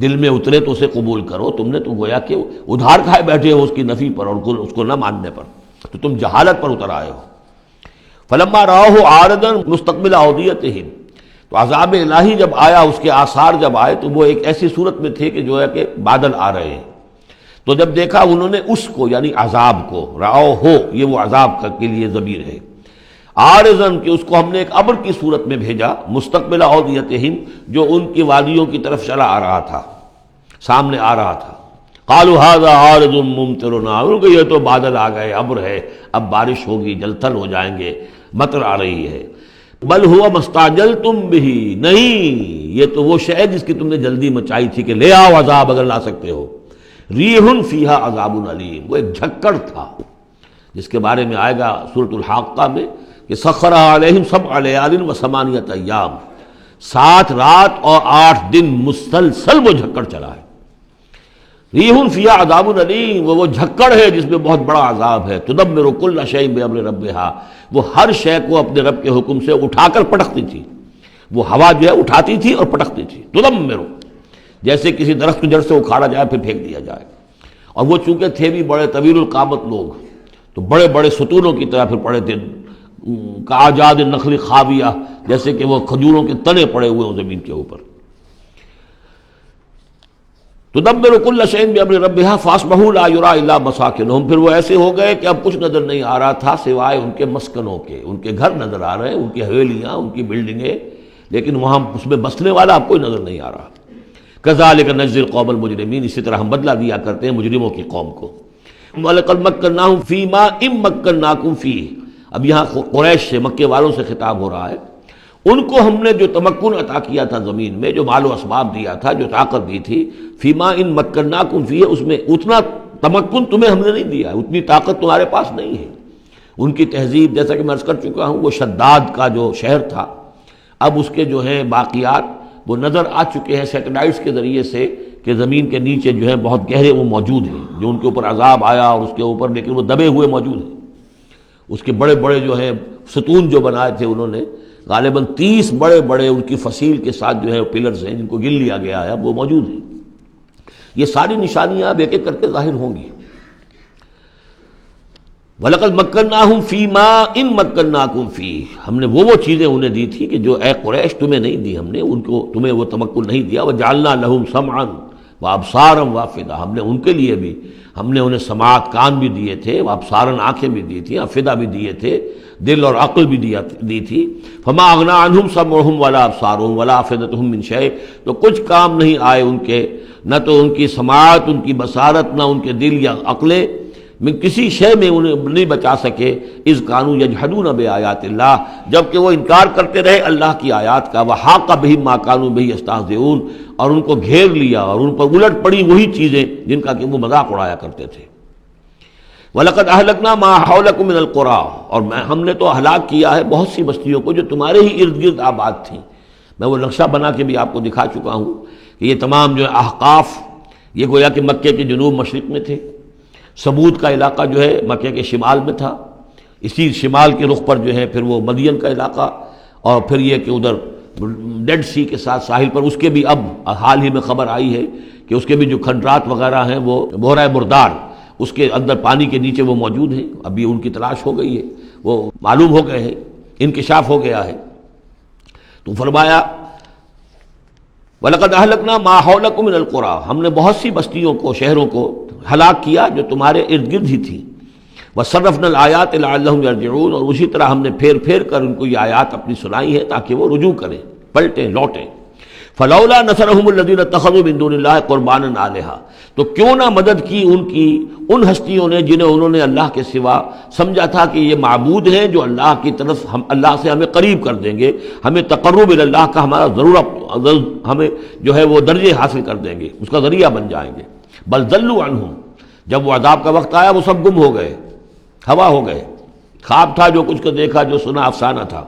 دل میں اترے تو اسے قبول کرو، تم نے تو گویا کہ ادھار کھائے بیٹھے ہو اس کی نفی پر اور اس کو نہ ماننے پر، تو تم جہالت پر اتر آئے ہو۔ فلما رأوه عارضا مستقبل اودیتہم، تو عذاب الہی جب آیا، اس کے آثار جب آئے تو وہ ایک ایسی صورت میں تھے کہ جو ہے کہ بادل آ رہے ہیں، تو جب دیکھا انہوں نے اس کو یعنی عذاب کو، رأو ہو یہ وہ عذاب کے لیے ضمیر ہے، عارضاً کہ اس کو ہم نے ایک ابر کی صورت میں بھیجا، مستقبل اودیتہم جو ان کی وادیوں کی طرف چلا آ رہا تھا، سامنے آ رہا تھا۔ قالوا هذا عارض ممطرنا، ان کو یہ تو بادل آ گئے، ابر ہے، اب بارش ہوگی، جل تھل ہو جائیں گے، مطر آ رہی ہے۔ بل ہوا مستعجلتم به، نہیں یہ تو وہ شے جس کی تم نے جلدی مچائی تھی کہ لے آؤ عذاب اگر لا سکتے ہو۔ ریح فیہا عذاب علیم، وہ ایک جھکڑ تھا جس کے بارے میں آئے گا سورۃ الحاقہ میں کہ سخر علیہم 7 لیال و 8 ایام، 7 رات اور 8 دن مسلسل وہ جھکڑ چلا ہے۔ ریح فیہا عذاب علیم، وہ جھکڑ ہے جس میں بہت بڑا عذاب ہے۔ تدمر کل شیء بامر ربھا، وہ ہر شے کو اپنے رب کے حکم سے اٹھا کر پٹکتی تھی، وہ ہوا جو ہے اٹھاتی تھی اور پٹکتی تھی۔ تدمر، جیسے کسی درخت کی جڑ سے اکھاڑا جائے پھر پھینک دیا جائے، اور وہ چونکہ تھے بھی بڑے طویل القامت لوگ تو بڑے بڑے ستونوں کی طرح پھر پڑے تھے، کاجاد النخل خاویہ، جیسے کہ وہ کھجوروں کے تنے پڑے ہوئے ہوں زمین کے اوپر۔ تدبر کل شیء بامر ربھا فاصبحوا لا یری الا مساکنہم، پھر وہ ایسے ہو گئے کہ اب کچھ نظر نہیں آ رہا تھا سوائے ان کے مسکنوں کے، ان کے گھر نظر آ رہے ہیں، ان کی حویلیاں، ان کی بلڈنگیں، لیکن وہاں اس میں بسنے والا اب کوئی نظر نہیں آ رہا۔ کذالک نجزی القوم المجرمین، اسی طرح ہم بدلہ دیا کرتے ہیں مجرموں کی قوم کو۔ وَلَقَدْ مَكَّنَّاهُمْ فِي مَا إِن مَّكَّنَّاكُمْ فِيهِ، اب یہاں قریش سے، مکے والوں سے خطاب ہو رہا ہے، ان کو ہم نے جو تمکن عطا کیا تھا زمین میں، جو مال و اسباب دیا تھا، جو طاقت دی تھی، فیما ان مکناکم فیہ، اس میں اتنا تمکن تمہیں ہم نے نہیں دیا، اتنی طاقت تمہارے پاس نہیں ہے۔ ان کی تہذیب، جیسا کہ میں عرض کر چکا ہوں، وہ شداد کا جو شہر تھا، اب اس کے جو ہیں باقیات وہ نظر آ چکے ہیں سیٹلائٹس کے ذریعے سے کہ زمین کے نیچے جو ہے بہت گہرے وہ موجود ہیں، جو ان کے اوپر عذاب آیا اور اس کے اوپر، لیکن وہ دبے ہوئے موجود ہیں۔ اس کے بڑے بڑے جو ہیں ستون جو بنائے تھے انہوں نے، غالباً 30 بڑے بڑے ان کی فصیل کے ساتھ جو ہے پلرز ہیں جن کو گن لیا گیا ہے، اب وہ موجود ہیں۔ یہ ساری نشانیاں اب ایک ایک کر کے ظاہر ہوں گی۔ وَلَقَدْ مَكَّنَّاهُمْ فِي مَا إِن مَّكَّنَّاكُمْ فِيهِ، ہم نے وہ چیزیں انہیں دی تھی کہ جو اے قریش تمہیں نہیں دی، ہم نے ان کو، تمہیں وہ تمکن نہیں دیا۔ وَجَعَلْنَا لَهُمْ سَمْعًا وَأَبْصَارًا وَأَفْئِدَةً، ہم نے ان کے لیے بھی، ہم نے انہیں سماعت کان بھی دیے تھے، وَأَبْصَارًا آنکھیں بھی دی تھی، افئدہ بھی دیے تھے، دل اور عقل بھی دی تھی۔ فما اغنی عنہم سمعہم ولا ابصارہم ولا افئدتہم من شیء، تو کچھ کام نہیں آئے ان کے، نہ تو ان کی سماعت، ان کی بصارت، نہ ان کے دل یا عقلیں، من کسی شے میں انہیں نہیں بچا سکے۔ اذ کانوا یجحدون بآیات اللہ، جبکہ وہ انکار کرتے رہے اللہ کی آیات کا۔ وحاق بہم ما کانوا بہ یستہزئون، اور ان کو گھیر لیا اور ان پر الٹ پڑی وہی چیزیں جن کا کہ وہ مذاق اڑایا کرتے تھے۔ وَلَقَدْ أَهْلَكْنَا مَا حَوْلَكُم مِّنَ الْقُرَىٰ، اور ہم نے تو ہلاک کیا ہے بہت سی بستیوں کو جو تمہارے ہی ارد گرد آباد تھیں۔ میں وہ نقشہ بنا کے بھی آپ کو دکھا چکا ہوں کہ یہ تمام جو احقاف، یہ گویا کہ مکے کے جنوب مشرق میں تھے، سمود کا علاقہ جو ہے مکے کے شمال میں تھا، اسی شمال کے رخ پر جو ہے پھر وہ مدین کا علاقہ، اور پھر یہ کہ ادھر ڈیڈ سی کے ساتھ ساحل پر، اس کے بھی اب حال ہی میں خبر آئی ہے کہ اس کے بھی جو کھنڈرات وغیرہ ہیں وہ بحیرہ مردار، اس کے اندر پانی کے نیچے وہ موجود ہیں، ابھی ان کی تلاش ہو گئی ہے، وہ معلوم ہو گئے ہیں، انکشاف ہو گیا ہے۔ تو فرمایا وَلَقَدْ أَهْلَكْنَا مَا حَوْلَكُم مِّنَ الْقُرَىٰ، ہم نے بہت سی بستیوں کو، شہروں کو ہلاک کیا جو تمہارے ارد گرد ہی تھی. وَصَرَّفْنَا الْآيَاتِ لَعَلَّهُمْ يَرْجِعُونَ، اور اسی طرح ہم نے پھیر پھیر کر ان کو یہ آیات اپنی سنائی ہے تاکہ وہ رجوع کریں، پلٹیں، لوٹیں. فَلَوْلَا نَصَرَهُمُ الَّذِينَ اتَّخَذُوا مِن دُونِ اللَّهِ قُرْبَانًا آلِهَةً، تو کیوں نہ مدد کی ان کی ان ہستیوں نے جنہیں انہوں نے اللہ کے سوا سمجھا تھا کہ یہ معبود ہیں جو اللہ کی طرف ہم اللہ سے ہمیں قریب کر دیں گے، ہمیں تقرب الی اللہ کا ہمارا ضرورت ہمیں جو ہے وہ درجے حاصل کر دیں گے، اس کا ذریعہ بن جائیں گے. بل ضلوا عنہم، جب وہ عذاب کا وقت آیا وہ سب گم ہو گئے، ہوا ہو گئے، خواب تھا جو کچھ کو دیکھا، جو سنا افسانہ تھا.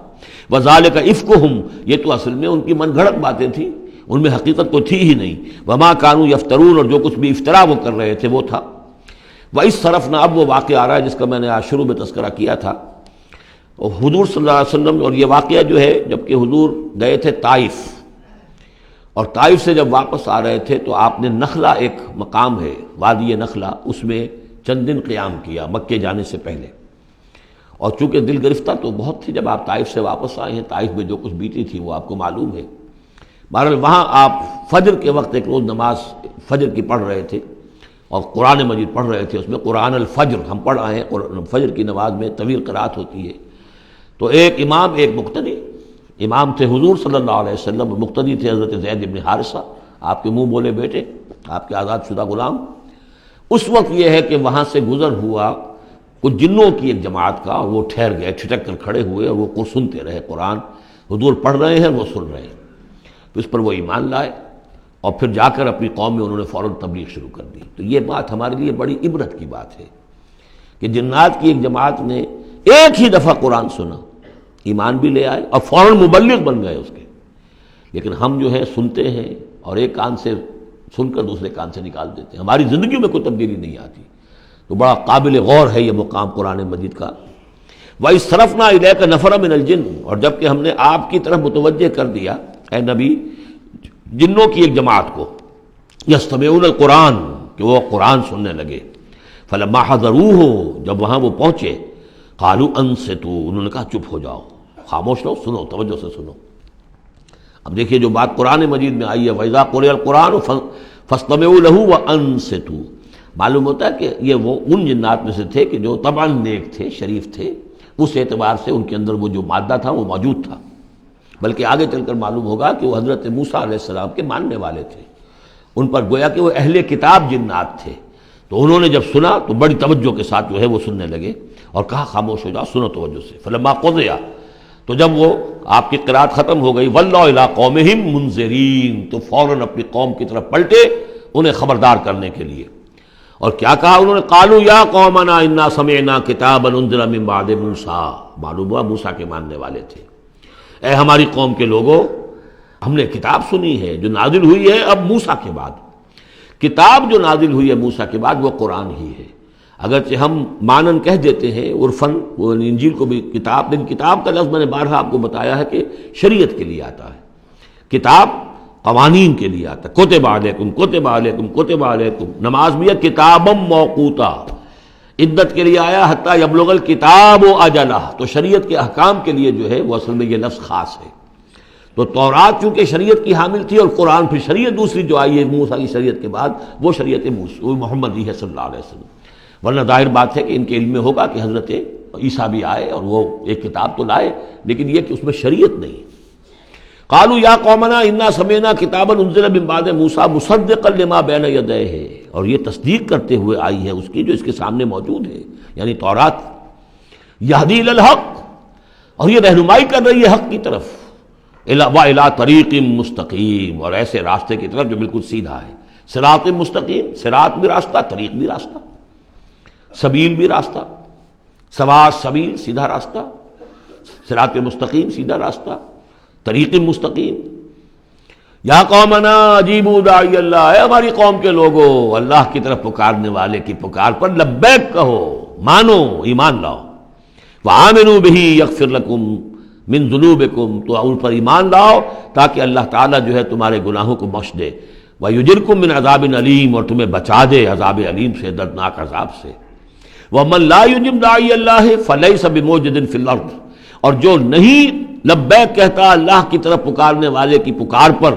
وذالک افکہم، یہ تو اصل میں ان کی من گھڑت باتیں تھیں، ان میں حقیقت کو تھی ہی نہیں. وما کانوا یفترون، اور جو کچھ بھی افطرا وہ کر رہے تھے وہ تھا. وَإِذْ صَرَفْنَا، اب وہ واقعہ آ رہا ہے جس کا میں نے آج شروع میں تذکرہ کیا تھا. اور حضور صلی اللہ علیہ وسلم، اور یہ واقعہ جو ہے جب کہ حضور گئے تھے طائف، اور طائف سے جب واپس آ رہے تھے تو آپ نے نخلہ، ایک مقام ہے وادی نخلہ، اس میں چند دن قیام کیا مکے جانے سے پہلے. اور چونکہ دل گرفتہ تو بہت تھی جب آپ طائف سے واپس آئے ہیں، طائف میں جو کچھ بیتی تھی وہ آپ کو معلوم ہے. بہرحال وہاں آپ فجر کے وقت ایک روز نماز فجر کی پڑھ رہے تھے اور قرآن مجید پڑھ رہے تھے. اس میں قرآن الفجر ہم پڑھ آئے ہیں، فجر کی نماز میں طویل قرات ہوتی ہے. تو ایک امام، ایک مقتدی. امام تھے حضور صلی اللہ علیہ وسلم، مقتدی تھے حضرت زید بن حارثہ، آپ کے منہ بولے بیٹے، آپ کے آزاد شدہ غلام. اس وقت یہ ہے کہ وہاں سے گزر ہوا کچھ جنوں کی ایک جماعت کا، اور وہ ٹھہر گئے، ٹھٹک کر کھڑے ہوئے، اور وہ سنتے رہے. قرآن حضور پڑھ رہے ہیں، وہ سن رہے ہیں. تو اس پر وہ ایمان لائے، اور پھر جا کر اپنی قوم میں انہوں نے فوراً تبلیغ شروع کر دی. تو یہ بات ہمارے لیے بڑی عبرت کی بات ہے کہ جنات کی ایک جماعت نے ایک ہی دفعہ قرآن سنا، ایمان بھی لے آئے اور فوراً مبلغ بن گئے اس کے. لیکن ہم جو ہے سنتے ہیں اور ایک کان سے سن کر دوسرے کان سے نکال دیتے ہیں، ہماری زندگیوں میں کوئی تبدیلی نہیں آتی. تو بڑا قابل غور ہے یہ مقام قرآن مجید کا. وَإِذْ صَرَفْنَا إِلَيْكَ نَفَرًا مِنَ الْجِنِّ، اور جب کہ ہم نے آپ کی طرف متوجہ کر دیا اے نبی جنوں کی ایک جماعت کو، یستمعون القرآن، کہ وہ قرآن سننے لگے. فلما حضروہ، جب وہاں وہ پہنچے، قالوا انصتوا، انہوں نے کہا چپ ہو جاؤ، خاموش رہو، سنو، توجہ سے سنو. اب دیکھیے جو بات قرآن مجید میں آئی ہے، وَإِذَا قُرِئَ الْقُرْآنُ فَاسْتَمِعُوا لَهُ وَأَنصِتُوا، معلوم ہوتا ہے کہ یہ وہ ان جنات میں سے تھے کہ جو طبعاً نیک تھے، شریف تھے، اس اعتبار سے ان کے اندر وہ جو مادہ تھا وہ موجود تھا. بلکہ آگے چل کر معلوم ہوگا کہ وہ حضرت موسیٰ علیہ السلام کے ماننے والے تھے. ان پر گویا کہ وہ اہل کتاب جنات تھے. تو انہوں نے جب سنا تو بڑی توجہ کے ساتھ جو ہے وہ سننے لگے، اور کہا خاموش ہو جاؤ، سنو توجہ سے. فلما قضی، تو جب وہ آپ کی قرات ختم ہو گئی، وَلَّوْا إِلَىٰ قَوْمِهِمْ مُنذِرِينَ، تو فوراً اپنی قوم کی طرف پلٹے انہیں خبردار کرنے کے لیے. اور کیا کہا انہوں نے؟ قالوا یا قومنا انا سمعنا کتابا انزل من بعد موسیٰ، معلوم ہوا موسیٰ کے ماننے والے تھے. اے ہماری قوم کے لوگوں، ہم نے کتاب سنی ہے جو نازل ہوئی ہے اب موسیٰ کے بعد. کتاب جو نازل ہوئی ہے موسیٰ کے بعد وہ قرآن ہی ہے. اگرچہ ہم مانن کہہ دیتے ہیں عرفاً، وہ انجیل کو بھی کتاب، لیکن کتاب کا لفظ میں نے بارہا آپ کو بتایا ہے کہ شریعت کے لیے آتا ہے. کتاب قوانین کے لیے آتا ہے. کتب علیکم کتب علیکم کتب علیکم، نماز بھی ہے کتابا موقوتا، عدت کے لیے آیا حتیٰ یبلغ الکتاب اجلہ. تو شریعت کے احکام کے لیے جو ہے وہ اصل میں یہ لفظ خاص ہے. تو تورات چونکہ شریعت کی حامل تھی، اور قرآن پھر شریعت دوسری جو آئی ہے موسیٰ کی شریعت کے بعد، وہ شریعت محمدی ہے صلی اللہ علیہ وسلم. ورنہ ظاہر بات ہے کہ ان کے علم میں ہوگا کہ حضرت عیسیٰ بھی آئے اور وہ ایک کتاب تو لائے، لیکن یہ کہ اس میں شریعت نہیں. قالوا یا قومنا انا سمعنا کتابا انزل من بعد موسیٰ مصدقا لما بین یدیہ، اور یہ تصدیق کرتے ہوئے آئی ہے اس کی جو اس کے سامنے موجود ہے، یعنی تورات. یہدی الی الحق، اور یہ رہنمائی کر رہی ہے حق کی طرف. وَإِلَىٰ طَرِیقٍ مُسْتَقِیم، اور ایسے راستے کی طرف جو بالکل سیدھا ہے. صراط مستقیم، صراط بھی راستہ، طریق بھی راستہ، سبیل بھی راستہ، سوا سبیل سیدھا راستہ، صراط مستقیم سیدھا راستہ، طریق مستقیم. یا قومنا اجیبوا داعی اللہ، اے ہماری قوم کے لوگوں، اللہ کی طرف پکارنے والے کی پکار پر لبیک کہو، مانو، ایمان لاؤ. وآمنوا بہ یغفر لکم من ذنوبکم، تو ان پر ایمان لاؤ تاکہ اللہ تعالیٰ جو ہے تمہارے گناہوں کو بخش دے. ویجرکم من عذاب علیم، اور تمہیں بچا دے عذاب علیم سے، دردناک عذاب سے. ومن لا یجب داعی اللہ فلیس بموجد فی الارض، اور جو نہیں لبیک کہتا اللہ کی طرف پکارنے والے کی پکار پر،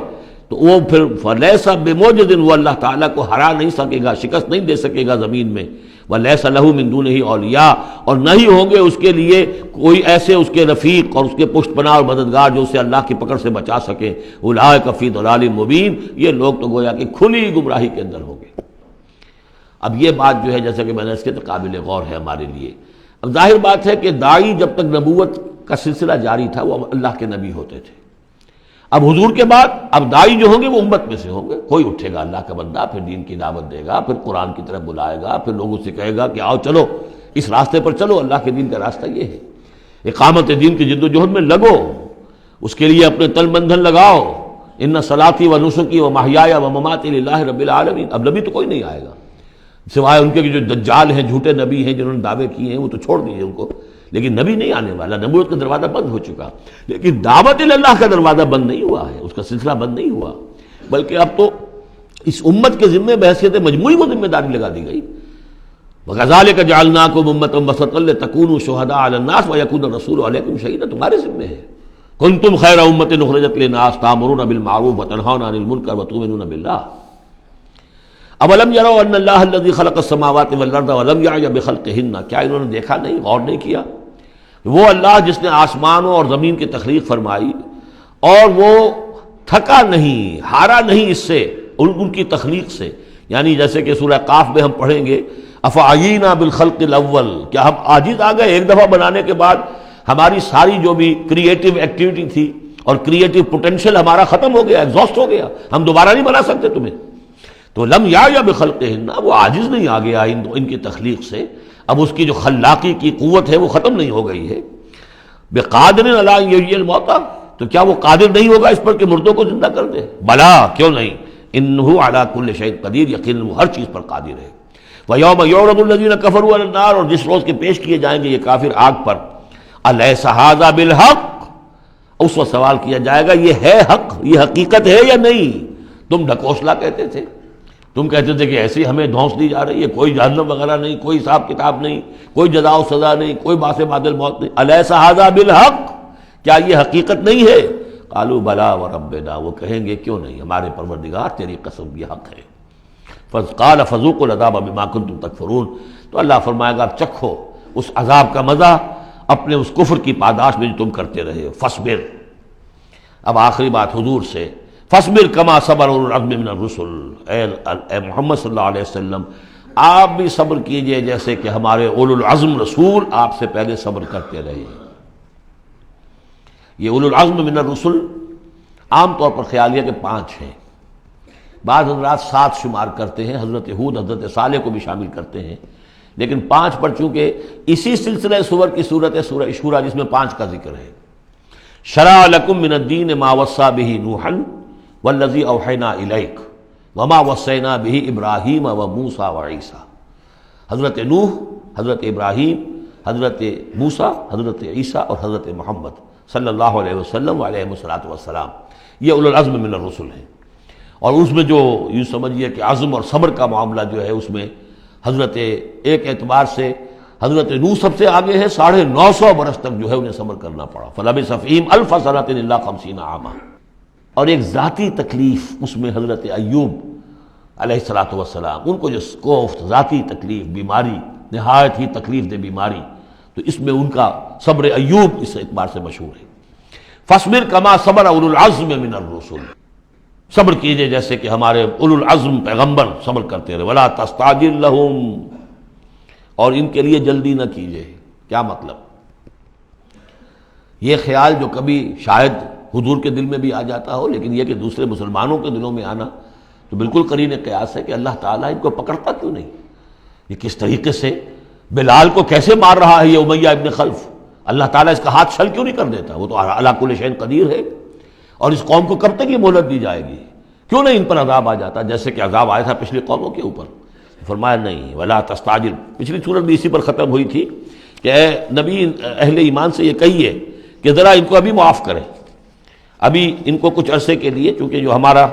تو وہ پھر فلیس بموجد، وہ اللہ تعالیٰ کو ہرا نہیں سکے گا، شکست نہیں دے سکے گا زمین میں، ولیس لہ من دونہ اولیاء، اور نہیں ہوں گے اس کے لیے کوئی ایسے اس کے رفیق اور اس کے پشت پناہ اور مددگار جو اسے اللہ کی پکڑ سے بچا سکیں۔ اولئک فی ضلال مبین، یہ لوگ تو گویا کہ کھلی گمراہی کے اندر ہوں گے۔ اب یہ بات جو ہے جیسا کہ میں نے اس کے قابل غور ہے ہمارے لیے۔ اب ظاہر بات ہے کہ داعی جب تک نبوت کا سلسلہ جاری تھا وہ اللہ کے نبی ہوتے تھے، اب حضور کے بعد اب داعی جو ہوں گے وہ امت میں سے ہوں گے، کوئی اٹھے گا اللہ کا بندہ، پھر دین کی دعوت دے گا، پھر قرآن کی طرف بلائے گا، پھر لوگوں سے کہے گا کہ آؤ چلو اس راستے پر چلو، اللہ کے دین کا راستہ یہ ہے، اقامت دین کی جد و جہد میں لگو، اس کے لیے اپنے تن بندھن لگاؤ، ان صلاتی و نسکی و محیای و مماتی للہ رب العالمین۔ اب نبی تو کوئی نہیں آئے گا سوائے ان کے جو دجال ہیں، جھوٹے نبی ہیں جنہوں نے دعوے کیے ہیں، وہ تو چھوڑ دیجیے ان کو، لیکن نبی نہیں آنے والا، نبوت کا دروازہ بند ہو چکا، لیکن دعوت اللہ کا دروازہ بند نہیں ہوا ہے، اس کا سلسلہ بند نہیں ہوا، بلکہ اب تو اس امت کے ذمے بحیثیت مجموعی کو ذمہ داری لگا دی گئی۔ وَكَذَلِكَ جَعَلْنَاكُمْ أُمَّةً وَسَطًا لِتَكُونُوا شُهَدَاءَ عَلَى النَّاسِ وَيَكُونَ الرَّسُولُ عَلَيْكُمْ شَهِيدًا، تمہارے ذمے ہے۔ كُنتُمْ خَيْرَ أُمَّةٍ أُخْرِجَتْ لِلنَّاسِ تَأْمُرُونَ بِالْمَعْرُوفِ وَتَنْهَوْنَ عَنِ الْمُنكَرِ وَتُؤْمِنُونَ بِاللَّهِ اولم يروا ان اللہ الذي خلق السماوات والارض ولم يعي بخلقهن، کیا انہوں نے دیکھا نہیں، غور نہیں کیا، وہ اللہ جس نے آسمانوں اور زمین کی تخلیق فرمائی اور وہ تھکا نہیں، ہارا نہیں اس سے، ان کی تخلیق سے، یعنی جیسے کہ سورہ قاف میں ہم پڑھیں گے افعینا بالخلق الاول، کیا ہم عاجز آ گئے ایک دفعہ بنانے کے بعد، ہماری ساری جو بھی کریٹو ایکٹیویٹی تھی اور کریٹو پوٹینشیل ہمارا ختم ہو گیا، ایگزاسٹ ہو گیا، ہم دوبارہ نہیں بنا سکتے تمہیں۔ تو لم یا بخلقہن، وہ عاجز نہیں آ گیا ان کی تخلیق سے، اب اس کی جو خلاقی کی قوت ہے وہ ختم نہیں ہو گئی ہے۔ بقادر علی ان یحیی الموتیٰ، تو کیا وہ قادر نہیں ہوگا اس پر کہ مردوں کو زندہ کر دے؟ بلا، کیوں نہیں، انہ علی کل شیء قدیر، یقیناً وہ ہر چیز پر قادر ہے۔ ویوم یعرض الذین کفروا علی النار، اور جس روز کے پیش کیے جائیں گے یہ کافر آگ پر، الیس ھذا بالحق، اس وقت سوال کیا جائے گا یہ ہے حق، یہ حقیقت ہے یا نہیں؟ تم ڈھکوسلا کہتے تھے، تم کہتے تھے کہ ایسی ہمیں دھونس دی جا رہی ہے، کوئی جہنم وغیرہ نہیں، کوئی حساب کتاب نہیں، کوئی جزا و سزا نہیں، کوئی باس بعد الموت نہیں، الیس ھذا بالحق، کیا یہ حقیقت نہیں ہے؟ قالوا بلا وربنا، وہ کہیں گے کیوں نہیں، ہمارے پروردگار تیری قسم یہ حق ہے۔ قال فذوقوا العذاب بما کنتم تکفرون، تو اللہ فرمائے گا اب چکھو اس عذاب کا مزہ اپنے اس کفر کی پاداش میں جو تم کرتے رہے ہو، فاصبر۔ اب آخری بات حضور سے، فاصبر کما صبر اولو العزم من الرسل، اے محمد صلی اللہ علیہ وسلم آپ بھی صبر کیجئے جیسے کہ ہمارے اولو العزم رسول آپ سے پہلے صبر کرتے رہے۔ یہ اولو العزم من الرسل عام طور پر خیال ہے کہ 5 ہیں، بعض حضرات 7 شمار کرتے ہیں، حضرت ہود حضرت صالح کو بھی شامل کرتے ہیں، لیکن 5 پر چونکہ اسی سلسلہ سور کی صورت ہے سورہ شورى جس میں 5 کا ذکر ہے۔ شرع لکم من الدین ما وصى به نوحا والذی اوحینا الیک وما وصینا به ابراہیم وموسیٰ وعیسیٰ، حضرت نوح، حضرت ابراہیم، حضرت موسیٰ، حضرت عیسیٰ اور حضرت محمد صلی اللہ علیہ وسلم علیہ الصلاۃ والسلام، یہ اولو العزم من الرسل ہیں۔ اور اس میں جو یوں سمجھیے کہ عزم اور صبر کا معاملہ جو ہے اس میں حضرت ایک اعتبار سے حضرت نوح سب سے آگے ہے، 950 برس تک جو ہے انہیں صبر کرنا پڑا، فلبث فیہم 1000 سنۃ الا 50 عاما۔ اور ایک ذاتی تکلیف اس میں حضرت ایوب علیہ الصلاۃ والسلام، ان کو جو کوفت ذاتی تکلیف، بیماری، نہایت ہی تکلیف دہ بیماری، تو اس میں ان کا صبر ایوب اس اعتبار سے مشہور ہے۔ فاصبر کما صبر اولو العزم من الرسل، صبر کیجئے جیسے کہ ہمارے اولو العزم پیغمبر صبر کرتے رہے، ولا تستعجل لهم، اور ان کے لیے جلدی نہ کیجئے۔ کیا مطلب؟ یہ خیال جو کبھی شاید حضور کے دل میں بھی آ جاتا ہو، لیکن یہ کہ دوسرے مسلمانوں کے دلوں میں آنا تو بالکل قرین قیاس ہے کہ اللہ تعالیٰ ان کو پکڑتا کیوں نہیں؟ یہ کس طریقے سے بلال کو کیسے مار رہا ہے یہ امیہ ابن خلف، اللہ تعالیٰ اس کا ہاتھ چھل کیوں نہیں کر دیتا؟ وہ تو علی کل شیء قدیر ہے، اور اس قوم کو کب تک یہ مہلت دی جائے گی؟ کیوں نہیں ان پر عذاب آ جاتا جیسے کہ عذاب آیا تھا پچھلی قوموں کے اوپر؟ فرمایا نہیں، ولا تستعجل، پچھلی صورت بھی اسی پر ختم ہوئی تھی کہ اے نبی اہل ایمان سے یہ کہیے کہ ذرا ان کو ابھی معاف کریں، ابھی ان کو کچھ عرصے کے لیے، چونکہ جو ہمارا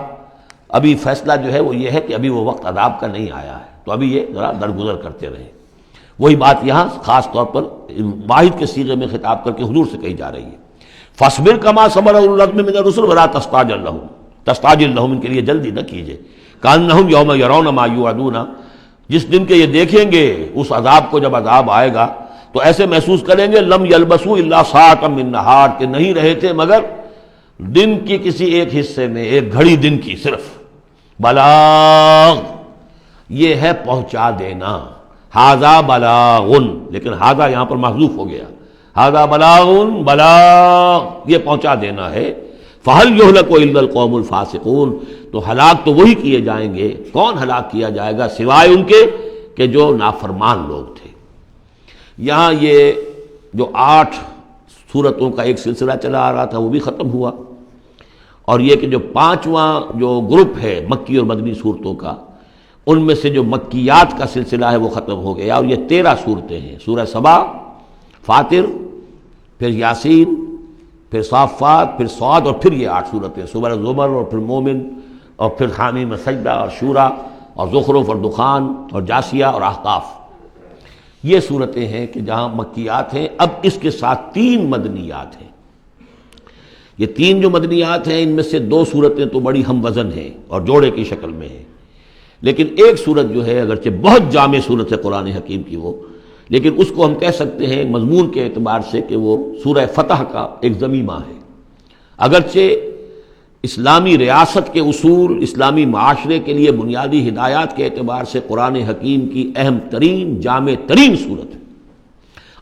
ابھی فیصلہ جو ہے وہ یہ ہے کہ ابھی وہ وقت عذاب کا نہیں آیا ہے، تو ابھی یہ ذرا درگزر کرتے رہیں۔ وہی بات یہاں خاص طور پر واحد کے صیغے میں خطاب کر کے حضور سے کہی جا رہی ہے، فاصبر کما صبر اولو العزم من الرسل ولا تستعجل لهم، تستعجل لہم، ان کے لیے جلدی نہ کیجیے، کانہم یوم یرون ما یوعدون، جس دن کے یہ دیکھیں گے اس عذاب کو، جب عذاب آئے گا تو ایسے محسوس کریں گے لم یلبسوا الا ساعۃ من نہار، کہ نہیں رہے تھے مگر دن کی کسی ایک حصے میں، ایک گھڑی دن کی صرف۔ بلاغ، یہ ہے پہنچا دینا، ھذا بلاغ، لیکن ھذا یہاں پر محذوف ہو گیا، ھذا بلاغ، بلاغ یہ پہنچا دینا ہے۔ فہل یہلک الا القوم الفاسقون، تو ہلاک تو وہی کیے جائیں گے، کون ہلاک کیا جائے گا سوائے ان کے کہ جو نافرمان لوگ تھے۔ یہاں یہ جو 8 سورتوں کا ایک سلسلہ چلا آ رہا تھا وہ بھی ختم ہوا، اور یہ کہ جو 5واں جو گروپ ہے مکی اور مدنی صورتوں کا، ان میں سے جو مکیات کا سلسلہ ہے وہ ختم ہو گیا، اور یہ 13 صورتیں ہیں، سورہ سبا، فاطر، پھر یاسین، پھر صافات، پھر صاد، اور پھر یہ 8 صورتیں، سورہ زمر، اور پھر مومن، اور پھر حامیم سجدہ، اور شورا، اور زخرف، اور دخان، اور جاسیہ، اور احقاف۔ یہ صورتیں ہیں کہ جہاں مکیات ہیں۔ اب اس کے ساتھ 3 مدنیات ہیں۔ یہ 3 جو مدنیات ہیں ان میں سے 2 صورتیں تو بڑی ہم وزن ہیں اور جوڑے کی شکل میں ہیں، لیکن ایک صورت جو ہے اگرچہ بہت جامع صورت ہے قرآن حکیم کی وہ، لیکن اس کو ہم کہہ سکتے ہیں مضمون کے اعتبار سے کہ وہ سورہ فتح کا ایک ضمیمہ ہے۔ اگرچہ اسلامی ریاست کے اصول، اسلامی معاشرے کے لیے بنیادی ہدایات کے اعتبار سے قرآن حکیم کی اہم ترین، جامع ترین صورت ہے۔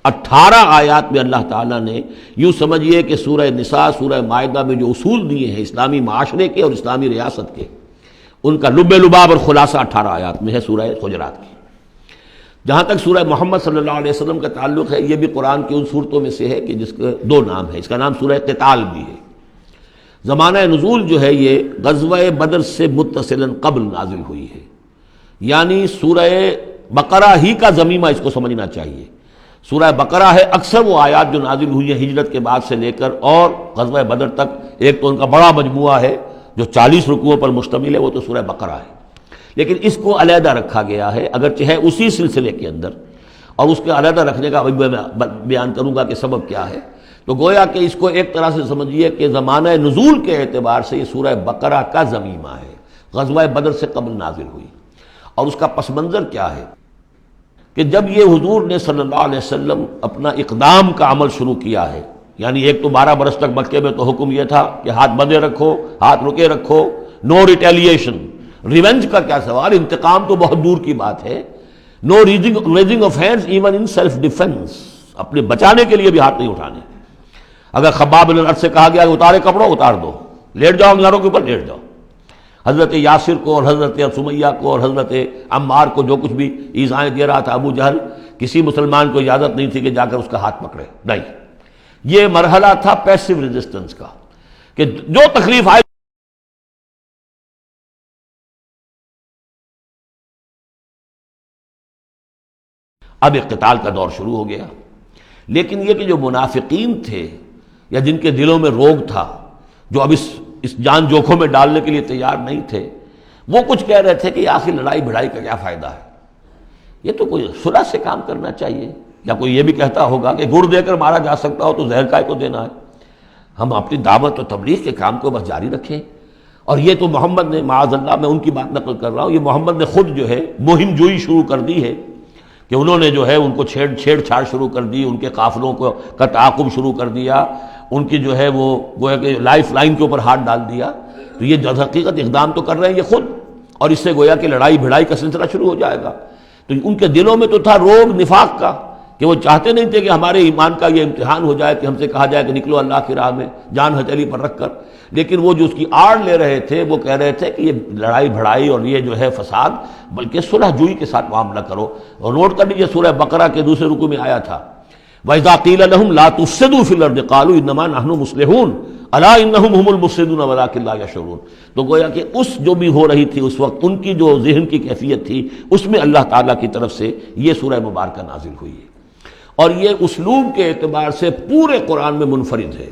18 آیات میں اللہ تعالیٰ نے، یوں سمجھیے کہ سورہ نساء، سورہ مائدہ میں جو اصول دیے ہیں اسلامی معاشرے کے اور اسلامی ریاست کے، ان کا لب لباب اور خلاصہ 18 آیات میں ہے سورہ حجرات کی۔ جہاں تک سورہ محمد صلی اللہ علیہ وسلم کا تعلق ہے، یہ بھی قرآن کی ان صورتوں میں سے ہے کہ جس کے 2 نام ہیں، اس کا نام سورہ قتال بھی ہے۔ زمانہ نزول جو ہے یہ غزوہ بدر سے متصلاً قبل نازل ہوئی ہے، یعنی سورہ بقرہ ہی کا ضمیمہ اس کو سمجھنا چاہیے۔ سورہ بقرہ ہے اکثر وہ آیات جو نازل ہوئی ہیں ہجرت کے بعد سے لے کر اور غزوہ بدر تک، ایک تو ان کا بڑا مجموعہ ہے جو 40 رکوعوں پر مشتمل ہے، وہ تو سورہ بقرہ ہے، لیکن اس کو علیحدہ رکھا گیا ہے، اگرچہ ہے اسی سلسلے کے اندر، اور اس کے علیحدہ رکھنے کا میں بیان کروں گا کہ سبب کیا ہے۔ تو گویا کہ اس کو ایک طرح سے سمجھیے کہ زمانہ نزول کے اعتبار سے یہ سورہ بقرہ کا ضمیمہ ہے، غزوہ بدر سے قبل نازل ہوئی۔ اور اس کا پس منظر کیا ہے کہ جب یہ حضور نے صلی اللہ علیہ وسلم اپنا اقدام کا عمل شروع کیا ہے، یعنی ایک تو 12 برس تک مکے میں تو حکم یہ تھا کہ ہاتھ بندھے رکھو، ہاتھ رکے رکھو، نو ریٹیلیشن، ریونج کا کیا سوال، انتقام تو بہت دور کی بات ہے، no raising of hands even in self defence, اپنے بچانے کے لیے بھی ہاتھ نہیں اٹھانے۔ اگر خباب بن الارت سے کہا گیا کہ اتارے کپڑوں، اتار دو، لیٹ جاؤ انگاروں کے اوپر، لیٹ جاؤ۔ حضرت یاسر کو اور حضرت سمیہ کو اور حضرت عمار کو جو کچھ بھی ایذائیں دے رہا تھا ابو جہل، کسی مسلمان کو اجازت نہیں تھی کہ جا کر اس کا ہاتھ پکڑے، نہیں۔ یہ مرحلہ تھا پیسو ریزسٹنس کا کہ جو تکلیف آئے اب اقتتال کا دور شروع ہو گیا۔ لیکن یہ کہ جو منافقین تھے یا جن کے دلوں میں روگ تھا، جو اب اس جان جوکھوں میں ڈالنے کے لیے تیار نہیں تھے، وہ کچھ کہہ رہے تھے کہ آخر لڑائی بھڑائی کا کیا فائدہ ہے، یہ تو کوئی صلح سے کام کرنا چاہیے۔ یا کوئی یہ بھی کہتا ہوگا کہ گڑ دے کر مارا جا سکتا ہو تو زہر کائے کو دینا ہے، ہم اپنی دعوت و تبلیغ کے کام کو بس جاری رکھیں۔ اور یہ تو محمد نے، معاذ اللہ میں ان کی بات نقل کر رہا ہوں، یہ محمد نے خود جو ہے مہم جوئی شروع کر دی ہے کہ انہوں نے جو ہے ان کو چھیڑ چھاڑ شروع کر دی، ان کے قافلوں کا تعاقب شروع کر دیا، ان کی جو ہے وہ گویا کہ لائف لائن کے اوپر ہاتھ ڈال دیا۔ تو یہ جو حقیقت اقدام تو کر رہے ہیں یہ خود، اور اس سے گویا کہ لڑائی بھڑائی کا سلسلہ شروع ہو جائے گا۔ تو ان کے دلوں میں تو تھا روگ نفاق کا کہ وہ چاہتے نہیں تھے کہ ہمارے ایمان کا یہ امتحان ہو جائے کہ ہم سے کہا جائے کہ نکلو اللہ کی راہ میں جان ہتھیلی پر رکھ کر، لیکن وہ جو اس کی آڑ لے رہے تھے وہ کہہ رہے تھے کہ یہ لڑائی بھڑائی اور یہ جو ہے فساد، بلکہ صلح جوئی کے ساتھ معاملہ کرو۔ اور نوٹ کر لیجیے سورہ بقرہ کے دوسرے رکوع میں آیا تھا وَإِذَا قِيلَ لَهُمْ لَا تُفْسِدُوا فِي الْأَرْضِ قَالُوا إِنَّمَا نَحْنُ مُصْلِحُونَ أَلَا إِنَّهُمْ هُمُ الْمُفْسِدُونَ وَلَٰكِن لَا يَشْعُرُونَ۔ تو گویا کہ اس جو بھی ہو رہی تھی اس وقت، ان کی جو ذہن کی کیفیت تھی، اس میں اللہ تعالیٰ کی طرف سے یہ سورہ مبارکہ نازل ہوئی ہے، اور یہ اسلوب کے اعتبار سے پورے قرآن میں منفرد ہے۔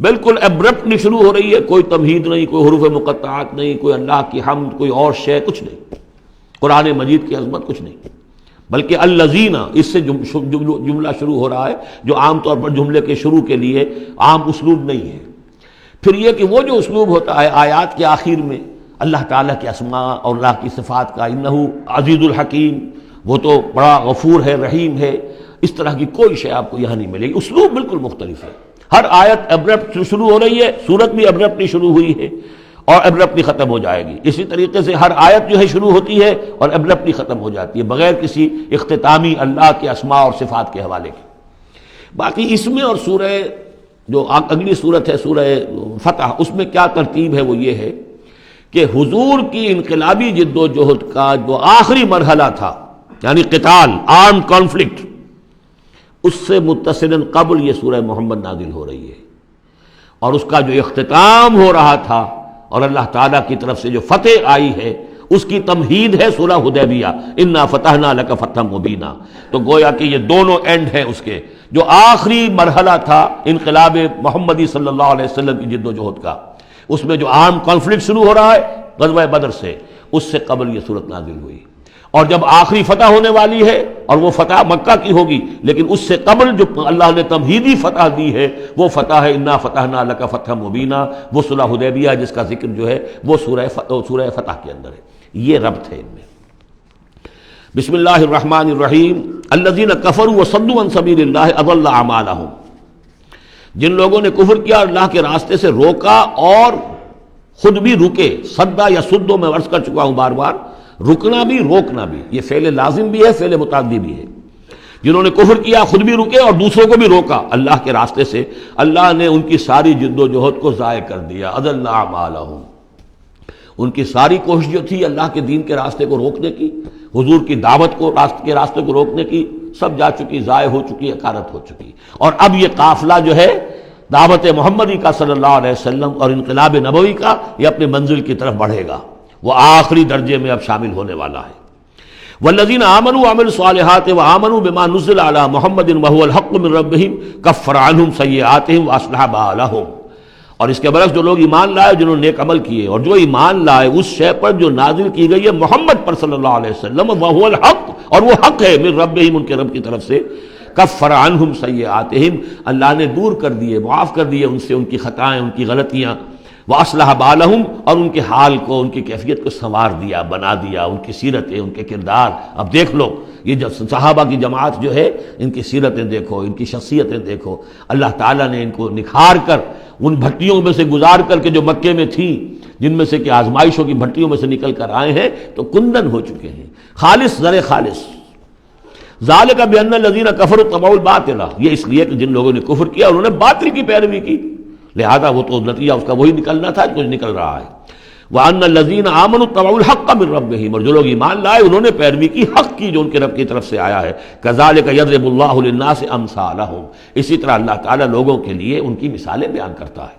بالکل ایبرپٹلی شروع ہو رہی ہے، کوئی تمہید نہیں، کوئی حروف مقطعات نہیں، کوئی اللہ کی حمد، کوئی اور شے، کچھ نہیں، قرآن مجید کی عظمت کچھ نہیں، بلکہ الذین، اس سے جملہ شروع ہو رہا ہے جو عام طور پر جملے کے شروع کے لیے عام اسلوب نہیں ہے۔ پھر یہ کہ وہ جو اسلوب ہوتا ہے آیات کے آخر میں اللہ تعالیٰ کے اسماء اور اللہ کی صفات کا، انہو عزیز الحکیم، وہ تو بڑا غفور ہے، رحیم ہے، اس طرح کی کوئی شے آپ کو یہاں نہیں ملے گی۔ اسلوب بالکل مختلف ہے۔ ہر آیت ابرپٹ شروع ہو رہی ہے، سورت بھی ابرپٹلی شروع ہوئی ہے اور ابرپٹلی ختم ہو جائے گی۔ اسی طریقے سے ہر آیت جو ہے شروع ہوتی ہے اور ابرپٹلی ختم ہو جاتی ہے، بغیر کسی اختتامی اللہ کے اسماء اور صفات کے حوالے کے۔ باقی اس میں اور سورہ جو اگلی صورت ہے سورہ فتح، اس میں کیا ترتیب ہے وہ یہ ہے کہ حضور کی انقلابی جد و جہد کا جو آخری مرحلہ تھا، یعنی قتال، آرم کانفلکٹ، اس سے متصلاً قبل یہ سورہ محمد نازل ہو رہی ہے، اور اس کا جو اختتام ہو رہا تھا اور اللہ تعالیٰ کی طرف سے جو فتح آئی ہے اس کی تمہید ہے سورہ حدیبیہ، انا فتحنا لک فتحا مبینا۔ تو گویا کہ یہ دونوں اینڈ ہیں اس کے، جو آخری مرحلہ تھا انقلاب محمدی صلی اللہ علیہ وسلم کی جد و جہد کا، اس میں جو عام کانفلکٹ شروع ہو رہا ہے غزوہ بدر سے، اس سے قبل یہ صورت نازل ہوئی، اور جب آخری فتح ہونے والی ہے اور وہ فتح مکہ کی ہوگی، لیکن اس سے قبل جو اللہ نے تمہیدی فتح دی ہے وہ فتح ہے انا فتحنا لک فتحا مبینا، وہ صلح حدیبیہ جس کا ذکر جو ہے وہ سورہ فتح کے اندر ہے۔ یہ ربط ہے ان میں۔ بسم اللہ الرحمن الرحیم۔ الذین کفروا وصدوا عن سبیل اللہ اضل اعمالہم، جن لوگوں نے کفر کیا اور اللہ کے راستے سے روکا اور خود بھی رکے، صدا یا سدو میں عرض کر چکا ہوں بار بار، رکنا بھی روکنا بھی، یہ فعل لازم بھی ہے، فعل متعدی بھی ہے۔ جنہوں نے کفر کیا خود بھی رکے اور دوسروں کو بھی روکا اللہ کے راستے سے، اللہ نے ان کی ساری جد و جہد کو ضائع کر دیا، اضل اعمالہم۔ ان کی ساری کوشش جو تھی اللہ کے دین کے راستے کو روکنے کی، حضور کی دعوت کو کے راستے کو روکنے کی، سب جا چکی، ضائع ہو چکی، اکارت ہو چکی۔ اور اب یہ قافلہ جو ہے دعوت محمدی کا صلی اللہ علیہ وسلم اور انقلاب نبوی کا، یہ اپنے منزل کی طرف بڑھے گا، وہ آخری درجے میں اب شامل ہونے والا ہے۔ والذین آمنوا وعملوا الصالحات وآمنوا بما نزل علی محمد وهو الحق من ربهم کفر عنہم سیئاتہم واصلح بالہم۔ اور اس کے برعکس جو لوگ ایمان لائے، جنہوں نے نیک عمل کیے، اور جو ایمان لائے اس شے پر جو نازل کی گئی ہے محمد پر صلی اللہ علیہ وسلم، وهو الحق، اور وہ حق ہے، من ربهم، ان کے رب کی طرف سے، کفر عنہم سیئاتہم، اللہ نے دور کر دیے، معاف کر دیے ان سے ان کی خطائیں، ان کی غلطیاں، واصلح بالہم، اور ان کے حال کو، ان کی کیفیت کو سنوار دیا، بنا دیا، ان کی سیرتیں، ان کے کردار۔ اب دیکھ لو یہ جو صحابہ کی جماعت جو ہے، ان کی سیرتیں دیکھو، ان کی شخصیتیں دیکھو، اللہ تعالیٰ نے ان کو نکھار کر ان بھٹیوں میں سے گزار کر کے جو مکے میں تھیں، جن میں سے کہ آزمائشوں کی بھٹیوں میں سے نکل کر آئے ہیں، تو کندن ہو چکے ہیں، خالص زر خالص۔ ذالک بان الذین کفروا اتبعوا الباطل، یہ اس لیے کہ جن لوگوں نے کفر کیا انہوں نے باطل کی پیروی کی، لہذا وہ تو نتیجہ اس کا وہی نکلنا تھا جو نکل رہا ہے۔ وان الذین آمنوا اتبعوا الحق من ربهم، اور جو لوگ ایمان لائے انہوں نے پیروی کی حق کی جو ان کے رب کی طرف سے آیا ہے۔ کذالک یضرب اللہ للناس امثالہم، اسی طرح اللہ تعالیٰ لوگوں کے لیے ان کی مثالیں بیان کرتا ہے۔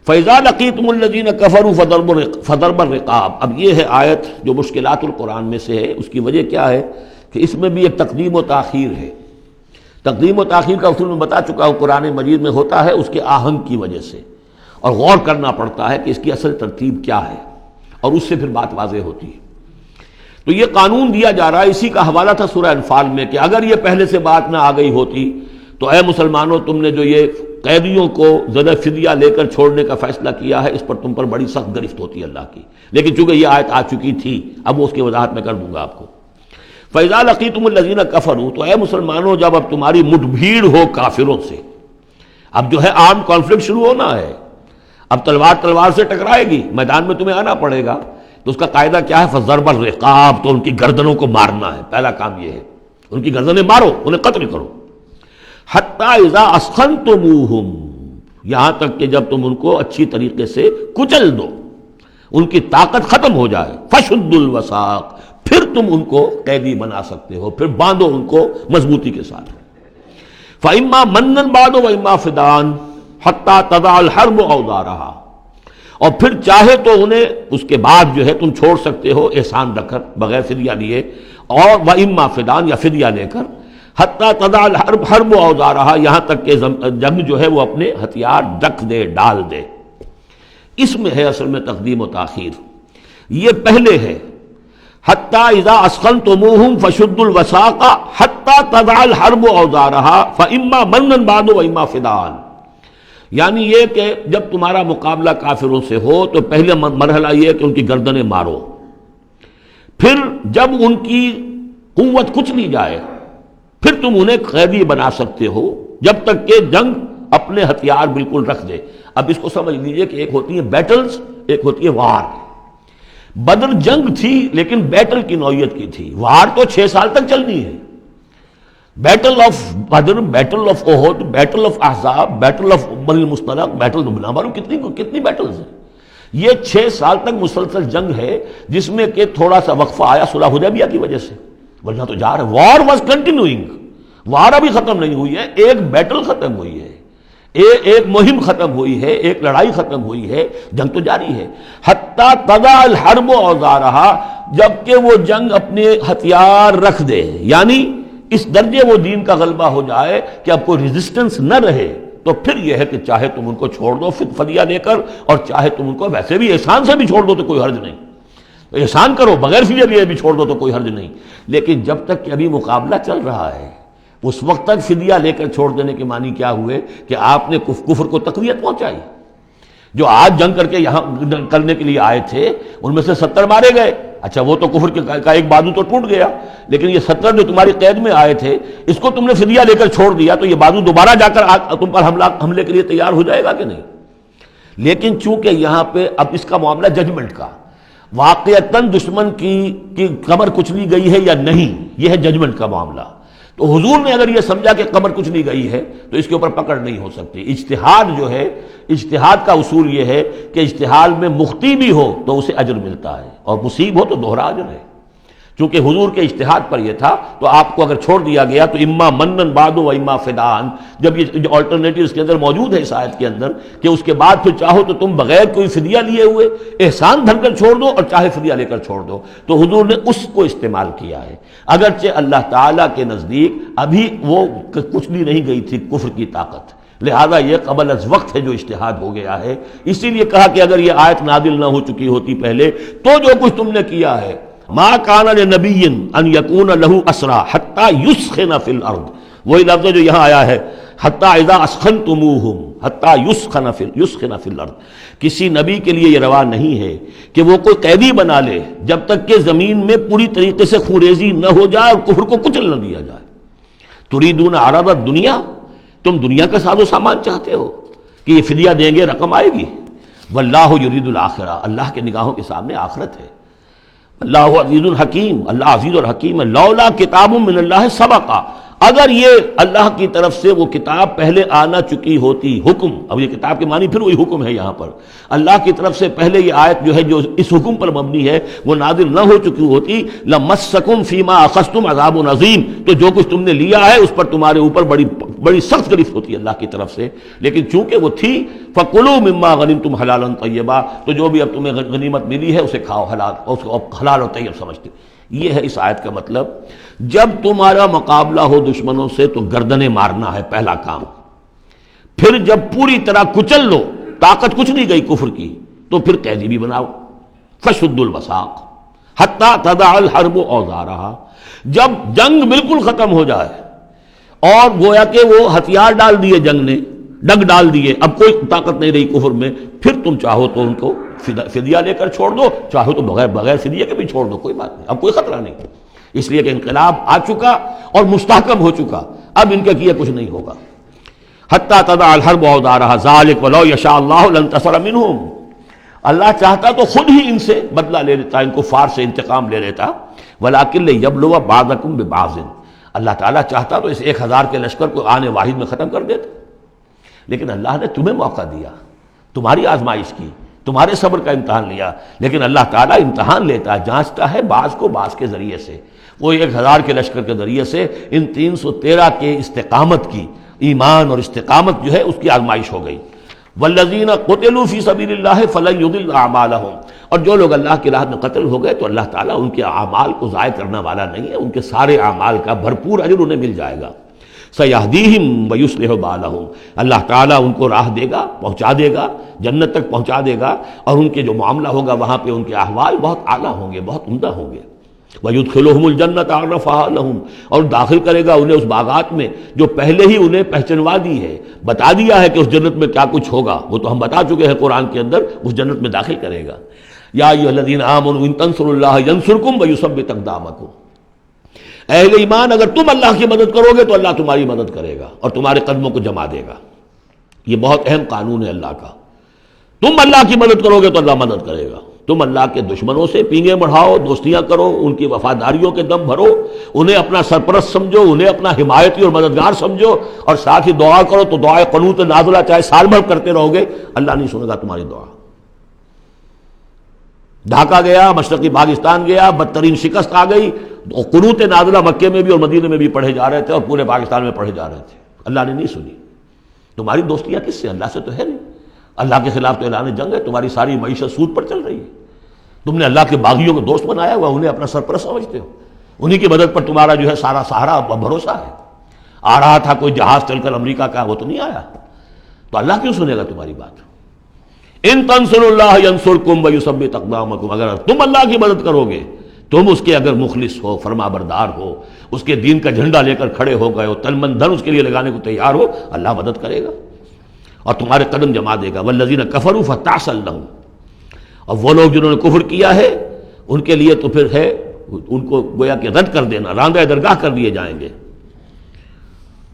فَإِذَا لَقِيتُمُ الَّذِينَ كَفَرُوا فَضَرْبَ الرِّقَابِ، اب یہ ہے آیت جو مشکلات القرآن میں سے ہے۔ اس کی وجہ کیا ہے کہ اس میں بھی ایک تقدیم و تاخیر ہے۔ تقدیم و تاخیر کا اصول میں بتا چکا ہوں، قرآن مجید میں ہوتا ہے اس کے آہنگ کی وجہ سے، اور غور کرنا پڑتا ہے کہ اس کی اصل ترتیب کیا ہے، اور اس سے پھر بات واضح ہوتی ہے۔ تو یہ قانون دیا جا رہا ہے، اسی کا حوالہ تھا سورہ انفال میں کہ اگر یہ پہلے سے بات نہ آ گئی ہوتی تو اے مسلمانوں، تم نے جو یہ قیدیوں کو ذرا فدیہ لے کر چھوڑنے کا فیصلہ کیا ہے، اس پر تم پر بڑی سخت گرفت ہوتی اللہ کی، لیکن چونکہ یہ آیت آ چکی تھی، اب وہ اس کی وضاحت میں کر دوں گا آپ کو۔ فَإِذَا لَقِيتُمُ الَّذِينَ كَفَرُوا، تو اے مسلمانوں جب اب تمہاری مٹ بھیڑ ہو کافروں سے، اب جو ہے آرم کانفلکٹ شروع ہونا ہے، اب تلوار سے ٹکرائے گی، میدان میں تمہیں آنا پڑے گا، تو اس کا قاعدہ کیا ہے؟ فَضَرْبَ الرِّقَابِ، تو ان کی گردنوں کو مارنا ہے، پہلا کام یہ ہے، ان کی گردنیں مارو، انہیں قتل کرو۔ حَتَّى إِذَا أَثْخَنْتُمُوهُمْ، یہاں تک کہ جب تم ان کو اچھی طریقے سے کچل دو، ان کی طاقت ختم ہو جائے، فَشُدُّ الْوَثَاقِ، پھر تم ان کو قیدی بنا سکتے ہو، پھر باندھو ان کو مضبوطی کے ساتھ۔ فَإِمَّا مَنًّا بَعْدُ وَإِمَّا فِدَاءً حَتَّى تَضَعَ الْحَرْبُ أَوْزَارَهَا، اور پھر چاہے تو انہیں اس کے بعد جو ہے تم چھوڑ سکتے ہو احسان رکھ کر، بغیر فدیہ لیے، اور وَإِمَّا فِدَاءً، یا فدیہ لے کر، حَتَّى تَضَعَ الْحَرْبُ أَوْزَارَهَا، یہاں تک کہ جنگ جو ہے وہ اپنے ہتھیار رکھ دے، ڈال دے۔ اس میں ہے اصل میں تقدیم و تاخیر، یہ پہلے ہے حتیٰ اذا اسخنتموہم فشدوا الوثاق حتیٰ تضع الحرب اوزارها فاما منا بعد واما فداء، یعنی یہ کہ جب تمہارا مقابلہ کافروں سے ہو تو پہلے مرحلہ یہ ہے کہ ان کی گردنیں مارو، پھر جب ان کی قوت کچھ نہیں جائے پھر تم انہیں قیدی بنا سکتے ہو جب تک کہ جنگ اپنے ہتھیار بالکل رکھ دے۔ اب اس کو سمجھ لیجئے کہ ایک ہوتی ہیں بیٹلز، ایک ہوتی ہے وار۔ بدر جنگ تھی لیکن بیٹل کی نوعیت کی تھی، وار تو 6 سال تک چلنی ہے۔ Battle of Badr, battle of Uhud, battle of Ahzab, battle of Bani Almustaliq, battle نہ معلوم کتنی بیٹلز ہیں۔ یہ 6 سال تک مسلسل جنگ ہے جس میں کہ تھوڑا سا وقفہ آیا صلح حدیبیہ کی وجہ سے، ورنہ تو جا رہا ہے۔ وار واز کنٹینیوئنگ، وار ابھی ختم نہیں ہوئی ہے، ایک بیٹل ختم ہوئی ہے، ایک مہم ختم ہوئی ہے، ایک لڑائی ختم ہوئی ہے، جنگ تو جاری ہے۔ حتیٰ تضع الحرب اوزارہا، جبکہ وہ جنگ اپنے ہتھیار رکھ دے، یعنی اس درجے وہ دین کا غلبہ ہو جائے کہ اب کوئی ریزسٹنس نہ رہے، تو پھر یہ ہے کہ چاہے تم ان کو چھوڑ دو فدیہ دے کر، اور چاہے تم ان کو ویسے بھی احسان سے بھی چھوڑ دو تو کوئی حرج نہیں، احسان کرو بغیر فدیہ دیے بھی چھوڑ دو تو کوئی حرج نہیں۔ لیکن جب تک کہ ابھی مقابلہ چل رہا ہے اس وقت تک فدیہ لے کر چھوڑ دینے کے معنی کیا ہوئے کہ آپ نے کفر کو تقویت پہنچائی۔ جو آج جنگ کر کے یہاں کرنے کے لیے آئے تھے ان میں سے 70 مارے گئے، اچھا وہ تو کفر کا ایک بازو تو ٹوٹ گیا، لیکن یہ 70 جو تمہاری قید میں آئے تھے اس کو تم نے فدیہ لے کر چھوڑ دیا تو یہ بازو دوبارہ جا کر تم پر حملے کے لیے تیار ہو جائے گا کہ نہیں؟ لیکن چونکہ یہاں پہ اب اس کا معاملہ ججمنٹ کا، واقعتاً دشمن کی کمر کچلی گئی ہے یا نہیں، یہ ہے ججمنٹ کا معاملہ۔ تو حضور نے اگر یہ سمجھا کہ کمر کچھ نہیں گئی ہے تو اس کے اوپر پکڑ نہیں ہو سکتی۔ اجتہاد جو ہے، اجتہاد کا اصول یہ ہے کہ اجتہاد میں مخطی بھی ہو تو اسے اجر ملتا ہے اور مصیب ہو تو دوہرا اجر ہے۔ چونکہ حضور کے اجتہاد پر یہ تھا تو آپ کو اگر چھوڑ دیا گیا تو اما منن بعد و اما فدان، جب یہ آلٹرنیٹو اس کے اندر موجود ہے اس آیت کے اندر کہ اس کے بعد پھر چاہو تو تم بغیر کوئی فدیہ لیے ہوئے احسان دھر کر چھوڑ دو اور چاہے فدیہ لے کر چھوڑ دو، تو حضور نے اس کو استعمال کیا ہے۔ اگرچہ اللہ تعالیٰ کے نزدیک ابھی وہ کچھ بھی نہیں گئی تھی کفر کی طاقت، لہذا یہ قبل از وقت ہے جو اجتہاد ہو گیا ہے۔ اسی لیے کہا کہ اگر یہ آیت نازل نہ ہو چکی ہوتی پہلے تو جو کچھ تم نے کیا ہے، ما کان لنبی ان یکون لہ اسری حتی یسخن فی الارض، وہی لفظ جو یہاں آیا ہے حتی اذا اسخنتموہم حتی یسخن فی الارض، کسی نبی کے لیے یہ روا نہیں ہے کہ وہ کوئی قیدی بنا لے جب تک کہ زمین میں پوری طریقے سے خوریزی نہ ہو جائے اور کفر کو کچل نہ دیا جائے۔ تریدون عرض الدنیا، تم دنیا کا ساز و سامان چاہتے ہو کہ یہ فدیہ دیں گے رقم آئے گی، واللہ یرید الآخرہ، اللہ کے نگاہوں کے سامنے آخرت ہے۔ اللہ عزیز الحکیم، اللہ عزیز اور حکیم ہے۔ لولا کتاب من اللہ سبقا، اگر یہ اللہ کی طرف سے وہ کتاب پہلے آنا چکی ہوتی، حکم، اب یہ کتاب کے معنی پھر وہی حکم ہے یہاں پر، اللہ کی طرف سے پہلے یہ آیت جو ہے جو اس حکم پر مبنی ہے وہ نازل نہ ہو چکی ہوتی، لمسکم فیما اخذتم عذاب عظیم، تو جو کچھ تم نے لیا ہے اس پر تمہارے اوپر بڑی سخت گرفت ہوتی ہے اللہ کی طرف سے، لیکن چونکہ وہ تھی فَكُلُوا مِمَّا غَنِمْتُمْ حَلَالًا طَيِّبًا، تو جو بھی اب تمہیں غنیمت ملی ہے اسے کھاؤ حلال، اور اس کو حلال اور طیب سمجھتے۔ یہ ہے اس آیت کا مطلب، جب تمہارا مقابلہ ہو دشمنوں سے تو گردنیں مارنا ہے پہلا کام، پھر جب پوری طرح کچل لو، طاقت کچھ نہیں گئی کفر کی، تو پھر قیدی بھی بناؤ، فَشُدُّوا الْوَثَاقَ حَتَّى تَضَعَ الْحَرْبُ أَوْزَارَهَا، جب جنگ بالکل ختم ہو جائے اور گویا کہ وہ ہتھیار ڈال دیے جنگ نے، ڈگ ڈال دیے، اب کوئی طاقت نہیں رہی کفر میں، پھر تم چاہو تو ان کو فدیہ لے کر چھوڑ دو، چاہو تو بغیر فدیہ کے بھی چھوڑ دو، کوئی بات نہیں، اب کوئی خطرہ نہیں، اس لیے کہ انقلاب آ چکا اور مستحکم ہو چکا، اب ان کے کیے کچھ نہیں ہوگا۔ حتی تضع الحرب اوزارہا ذالک ولو یشاء اللہ لانتصر منہم، اللہ چاہتا تو خود ہی ان سے بدلہ لے لیتا، ان کفار سے انتقام لے لیتا، ولکن لیبلو بعضکم ببعض، اللہ تعالیٰ چاہتا تو اس 1000 کے لشکر کو آنے واحد میں ختم کر دیتا، لیکن اللہ نے تمہیں موقع دیا، تمہاری آزمائش کی، تمہارے صبر کا امتحان لیا، لیکن اللہ تعالیٰ امتحان لیتا ہے، جانچتا ہے بعض کو بعض کے ذریعے سے، وہ 1000 کے لشکر کے ذریعے سے ان 313 کے استقامت کی، ایمان اور استقامت جو ہے اس کی آزمائش ہو گئی۔ والذین قتلوا فی سبیل اللہ فلن یضل اعمالہم، اور جو لوگ اللہ کی راہ میں قتل ہو گئے تو اللہ تعالیٰ ان کے اعمال کو ضائع کرنے والا نہیں ہے، ان کے سارے اعمال کا بھرپور اجر انہیں مل جائے گا۔ سیہدیہم ویصلح بالہم، اللہ تعالیٰ ان کو راہ دے گا، پہنچا دے گا، جنت تک پہنچا دے گا، اور ان کے جو معاملہ ہوگا وہاں پہ ان کے احوال بہت اعلیٰ ہوں گے، بہت عمدہ ہوں گے۔ وَيُدْخِلُهُمُ الْجَنَّةَ عَرَّفَهَا لَهُمْ، اور داخل کرے گا انہیں اس باغات میں جو پہلے ہی انہیں پہچنوا دی ہے، بتا دیا ہے کہ اس جنت میں کیا کچھ ہوگا، وہ تو ہم بتا چکے ہیں قرآن کے اندر، اس جنت میں داخل کرے گا۔ یا ایھا الذین آمنوا ان تنصروا اللہ ینصرکم ویثبت اقدامکم، اہل ایمان اگر تم اللہ کی مدد کرو گے تو اللہ تمہاری مدد کرے گا اور تمہارے قدموں کو جما دے گا۔ یہ بہت اہم قانون ہے اللہ کا، تم اللہ کی مدد کرو گے تو اللہ مدد کرے گا۔ تم اللہ کے دشمنوں سے پینگیں بڑھاؤ، دوستیاں کرو، ان کی وفاداریوں کے دم بھرو، انہیں اپنا سرپرست سمجھو، انہیں اپنا حمایتی اور مددگار سمجھو، اور ساتھ ہی دعا کرو تو دعائے قنوت نازلہ چاہے سال بھر کرتے رہو گے، اللہ نہیں سنے گا تمہاری دعا۔ ڈھاکہ گیا، مشرقی پاکستان گیا، بدترین شکست آ گئی، قنوت نازلہ مکے میں بھی اور مدینے میں بھی پڑھے جا رہے تھے اور پورے پاکستان میں پڑھے جا رہے تھے، اللہ نے نہیں سنی۔ تمہاری دوستیاں کس سے؟ اللہ سے تو ہے نہیں۔ اللہ کے خلاف تو اعلان جنگ ہے، تمہاری ساری معیشت سود پر چل رہی ہے، تم نے اللہ کے باغیوں کو دوست بنایا ہوا، انہیں اپنا سرپرست سمجھتے ہو، انہی کی مدد پر تمہارا جو ہے سارا سہارا بھروسہ ہے۔ آ رہا تھا کوئی جہاز چل کر امریکہ کا، وہ تو نہیں آیا، تو اللہ کیوں سنے گا تمہاری بات؟ ان تنصروا اللہ ینصرکم ویثبت اقدامکم، اگر تم اللہ کی مدد کرو گے، تم اس کے اگر مخلص ہو، فرما بردار ہو، اس کے دین کا جھنڈا لے کر کھڑے ہو گئے ہو، تن من دھن اس کے لیے لگانے کو تیار ہو، اللہ مدد کرے گا اور تمہارے قدم جما دے گا۔ والذین کفروا فتعسا لهم، اور وہ لوگ جنہوں نے کفر کیا ہے ان کے لیے تو پھر ہے ان کو گویا کہ رد کر دینا، راندہ درگاہ کر دیے جائیں گے،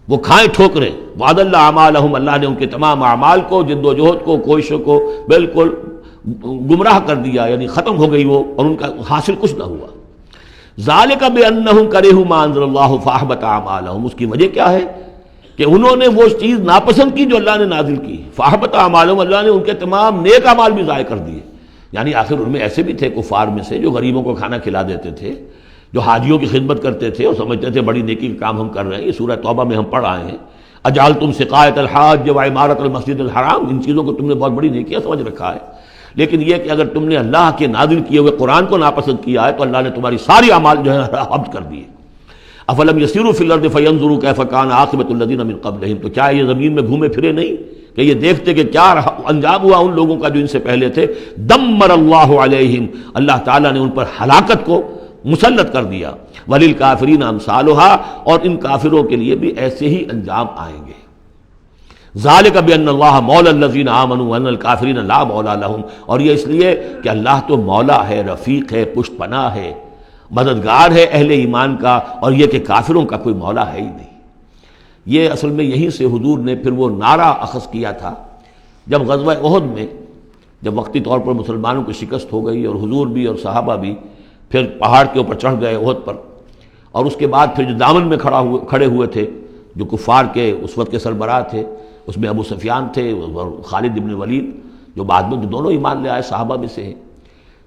وہ کھائیں ٹھوکریں۔ وعد اللہ اعمالہم، اللہ نے ان کے تمام اعمال کو، جد و جہد کو، کوششوں کو بالکل گمراہ کر دیا، یعنی ختم ہو گئی وہ، اور ان کا حاصل کچھ نہ ہوا۔ ذالک بانہم کرہوا ما انزل اللہ فاحبط اعمالہم، اس کی وجہ کیا ہے کہ انہوں نے وہ چیز ناپسند کی جو اللہ نے نازل کی، فاحبط اعمالہم، اللہ نے ان کے تمام نیک اعمال بھی ضائع کر دیے۔ یعنی آخر ان میں ایسے بھی تھے کفار میں سے جو غریبوں کو کھانا کھلا دیتے تھے، جو حاجیوں کی خدمت کرتے تھے اور سمجھتے تھے بڑی نیکی کا کام ہم کر رہے ہیں۔ یہ سورہ توبہ میں ہم پڑھ آئے ہیں، اجعلتم سقایۃ الحاج وعمارۃ المسجد الحرام، ان چیزوں کو تم نے بہت بڑی نیکیاں سمجھ رکھا ہے، لیکن یہ کہ اگر تم نے اللہ کے نازل کیے ہوئے قرآن کو ناپسند کیا ہے تو اللہ نے تمہاری ساری اعمال جو ہے حبط کر دیے۔ افلم یسیروا فی الارض فینظروا کیف کان عاقبۃ الذین من قبلہم، تو کیا یہ زمین میں گھومے پھرے نہیں کہ یہ دیکھتے کہ کیا انجام ہوا ان لوگوں کا جو ان سے پہلے تھے؟ دمر اللہ علیہم، اللہ تعالیٰ نے ان پر ہلاکت کو مسلط کر دیا۔ وللکافرین امثالھا، اور ان کافروں کے لیے بھی ایسے ہی انجام آئیں گے۔ ذالک بان اللہ مولی الذین آمنوا وان الکافرین لا مولی لہم، اور یہ اس لیے کہ اللہ تو مولا ہے، رفیق ہے، پشت پناہ ہے، مددگار ہے اہل ایمان کا، اور یہ کہ کافروں کا کوئی مولا ہے ہی نہیں۔ یہ اصل میں یہیں سے حضور نے پھر وہ نعرہ اخذ کیا تھا جب غزوہ احد میں، جب وقتی طور پر مسلمانوں کی شکست ہو گئی اور حضور بھی اور صحابہ بھی پھر پہاڑ کے اوپر چڑھ گئے احد پر، اور اس کے بعد پھر جو دامن میں کھڑے ہوئے تھے جو کفار کے اس وقت کے سربراہ تھے، اس میں ابو سفیان تھے اور خالد بن ولید جو بعد میں جو دونوں ایمان لے آئے صحابہ میں سے ہیں۔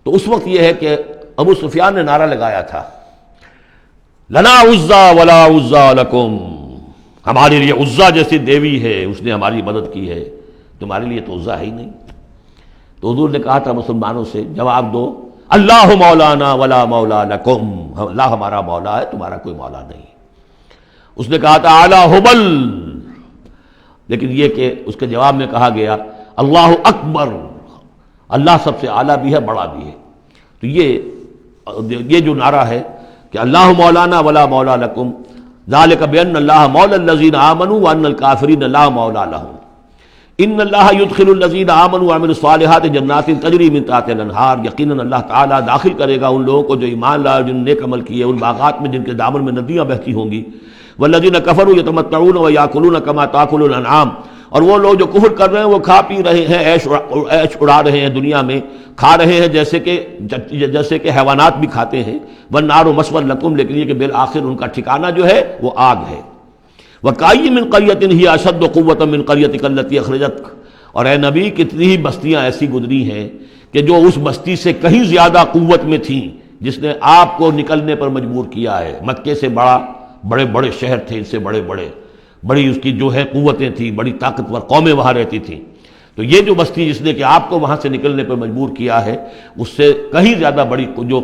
تو اس وقت یہ ہے کہ ابو سفیان نے نعرہ لگایا تھا، لنا عزا ولا عزا لکم، ہمارے لیے عزا جیسی دیوی ہے، اس نے ہماری مدد کی ہے، تمہارے لیے تو عزا ہے ہی نہیں۔ تو حضور نے کہا تھا مسلمانوں سے جواب دو، اللہ مولانا ولا مولا لکم، اللہ ہمارا مولا ہے، تمہارا کوئی مولا نہیں۔ اس نے کہا تھا اعلی حبل، لیکن یہ کہ اس کے جواب میں کہا گیا اللہ اکبر، اللہ سب سے اعلیٰ بھی ہے، بڑا بھی ہے۔ تو یہ جو نعرہ ہے کہ اللہ مولانا ولا مولا لکم، ذالک بان اللہ مولی الذین آمنوا وان الکافرین لا مولا لہم، ان اللہ یدخل الذین آمنوا وعملوا الصالحات جنات تجری من تحتها الانہار، یقیناً اللہ تعالیٰ داخل کرے گا ان لوگوں کو جو ایمان لائے، جن نے نیک عمل کیے، ان باغات میں جن کے دامن میں ندیاں بہتی ہوں گی۔ والذین کفروا یتمتعون ویاکلون کما تاکل الانعام، اور وہ لوگ جو کفر کر رہے ہیں وہ کھا پی رہے ہیں، عیش اڑا رہے ہیں دنیا میں، کھا رہے ہیں جیسے کہ حیوانات بھی کھاتے ہیں۔ والنار مثوی لکم، لیکن یہ کہ بالآخر ان کا ٹھکانہ جو ہے وہ آگ ہے۔ وکأی من قریۃ ہی اشد قوۃ من قریتک التی اخرجتک، اور اے نبی کتنی ہی بستیاں ایسی گزری ہیں کہ جو اس بستی سے کہیں زیادہ قوت میں تھیں جس نے آپ کو نکلنے پر مجبور کیا ہے۔ مکے سے بڑے بڑے شہر تھے، ان سے بڑی اس کی جو ہے قوتیں تھیں، بڑی طاقتور قومیں وہاں رہتی تھیں۔ تو یہ جو بستی جس نے کہ آپ کو وہاں سے نکلنے پر مجبور کیا ہے، اس سے کہیں زیادہ بڑی جو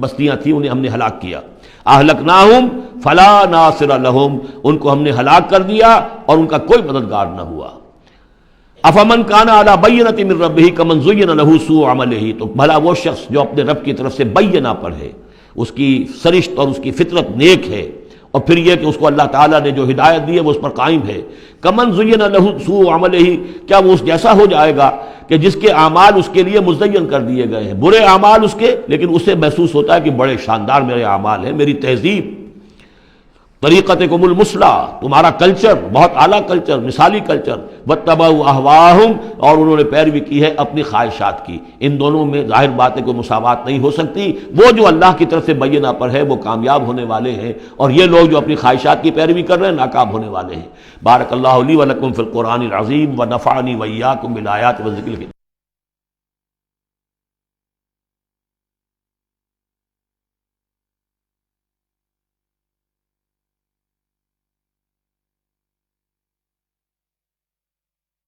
بستیاں تھیں انہیں ہم نے ہلاک کیا۔ اہلکناہم فلا ناصر لہم، ان کو ہم نے ہلاک کر دیا اور ان کا کوئی مددگار نہ ہوا۔ افمن کان علی بینۃ من ربہ کمن زین لہ سوء عملہ، تو بھلا وہ شخص جو اپنے رب کی طرف سے بینہ پر ہے، اس کی سرشت اور اس کی فطرت نیک ہے، اور پھر یہ کہ اس کو اللہ تعالیٰ نے جو ہدایت دی ہے وہ اس پر قائم ہے۔ کمن زین لہ سوء عملہ، کیا وہ اس جیسا ہو جائے گا کہ جس کے اعمال اس کے لیے مزین کر دیے گئے ہیں، برے اعمال اس کے، لیکن اسے محسوس ہوتا ہے کہ بڑے شاندار میرے اعمال ہیں، میری تہذیب، طریقتکم المثلیٰ، تمہارا کلچر بہت اعلیٰ کلچر، مثالی کلچر، واتبعوا اہواءہم، اور انہوں نے پیروی کی ہے اپنی خواہشات کی۔ ان دونوں میں ظاہر بات ہے کوئی مساوات نہیں ہو سکتی۔ وہ جو اللہ کی طرف سے بینہ پر ہے وہ کامیاب ہونے والے ہیں، اور یہ لوگ جو اپنی خواہشات کی پیروی کر رہے ہیں ناکام ہونے والے ہیں۔ بارک اللہ لی ولکم فی القرآن العظیم ونفعنی وإیاکم بالآیات والذکر الحکیم۔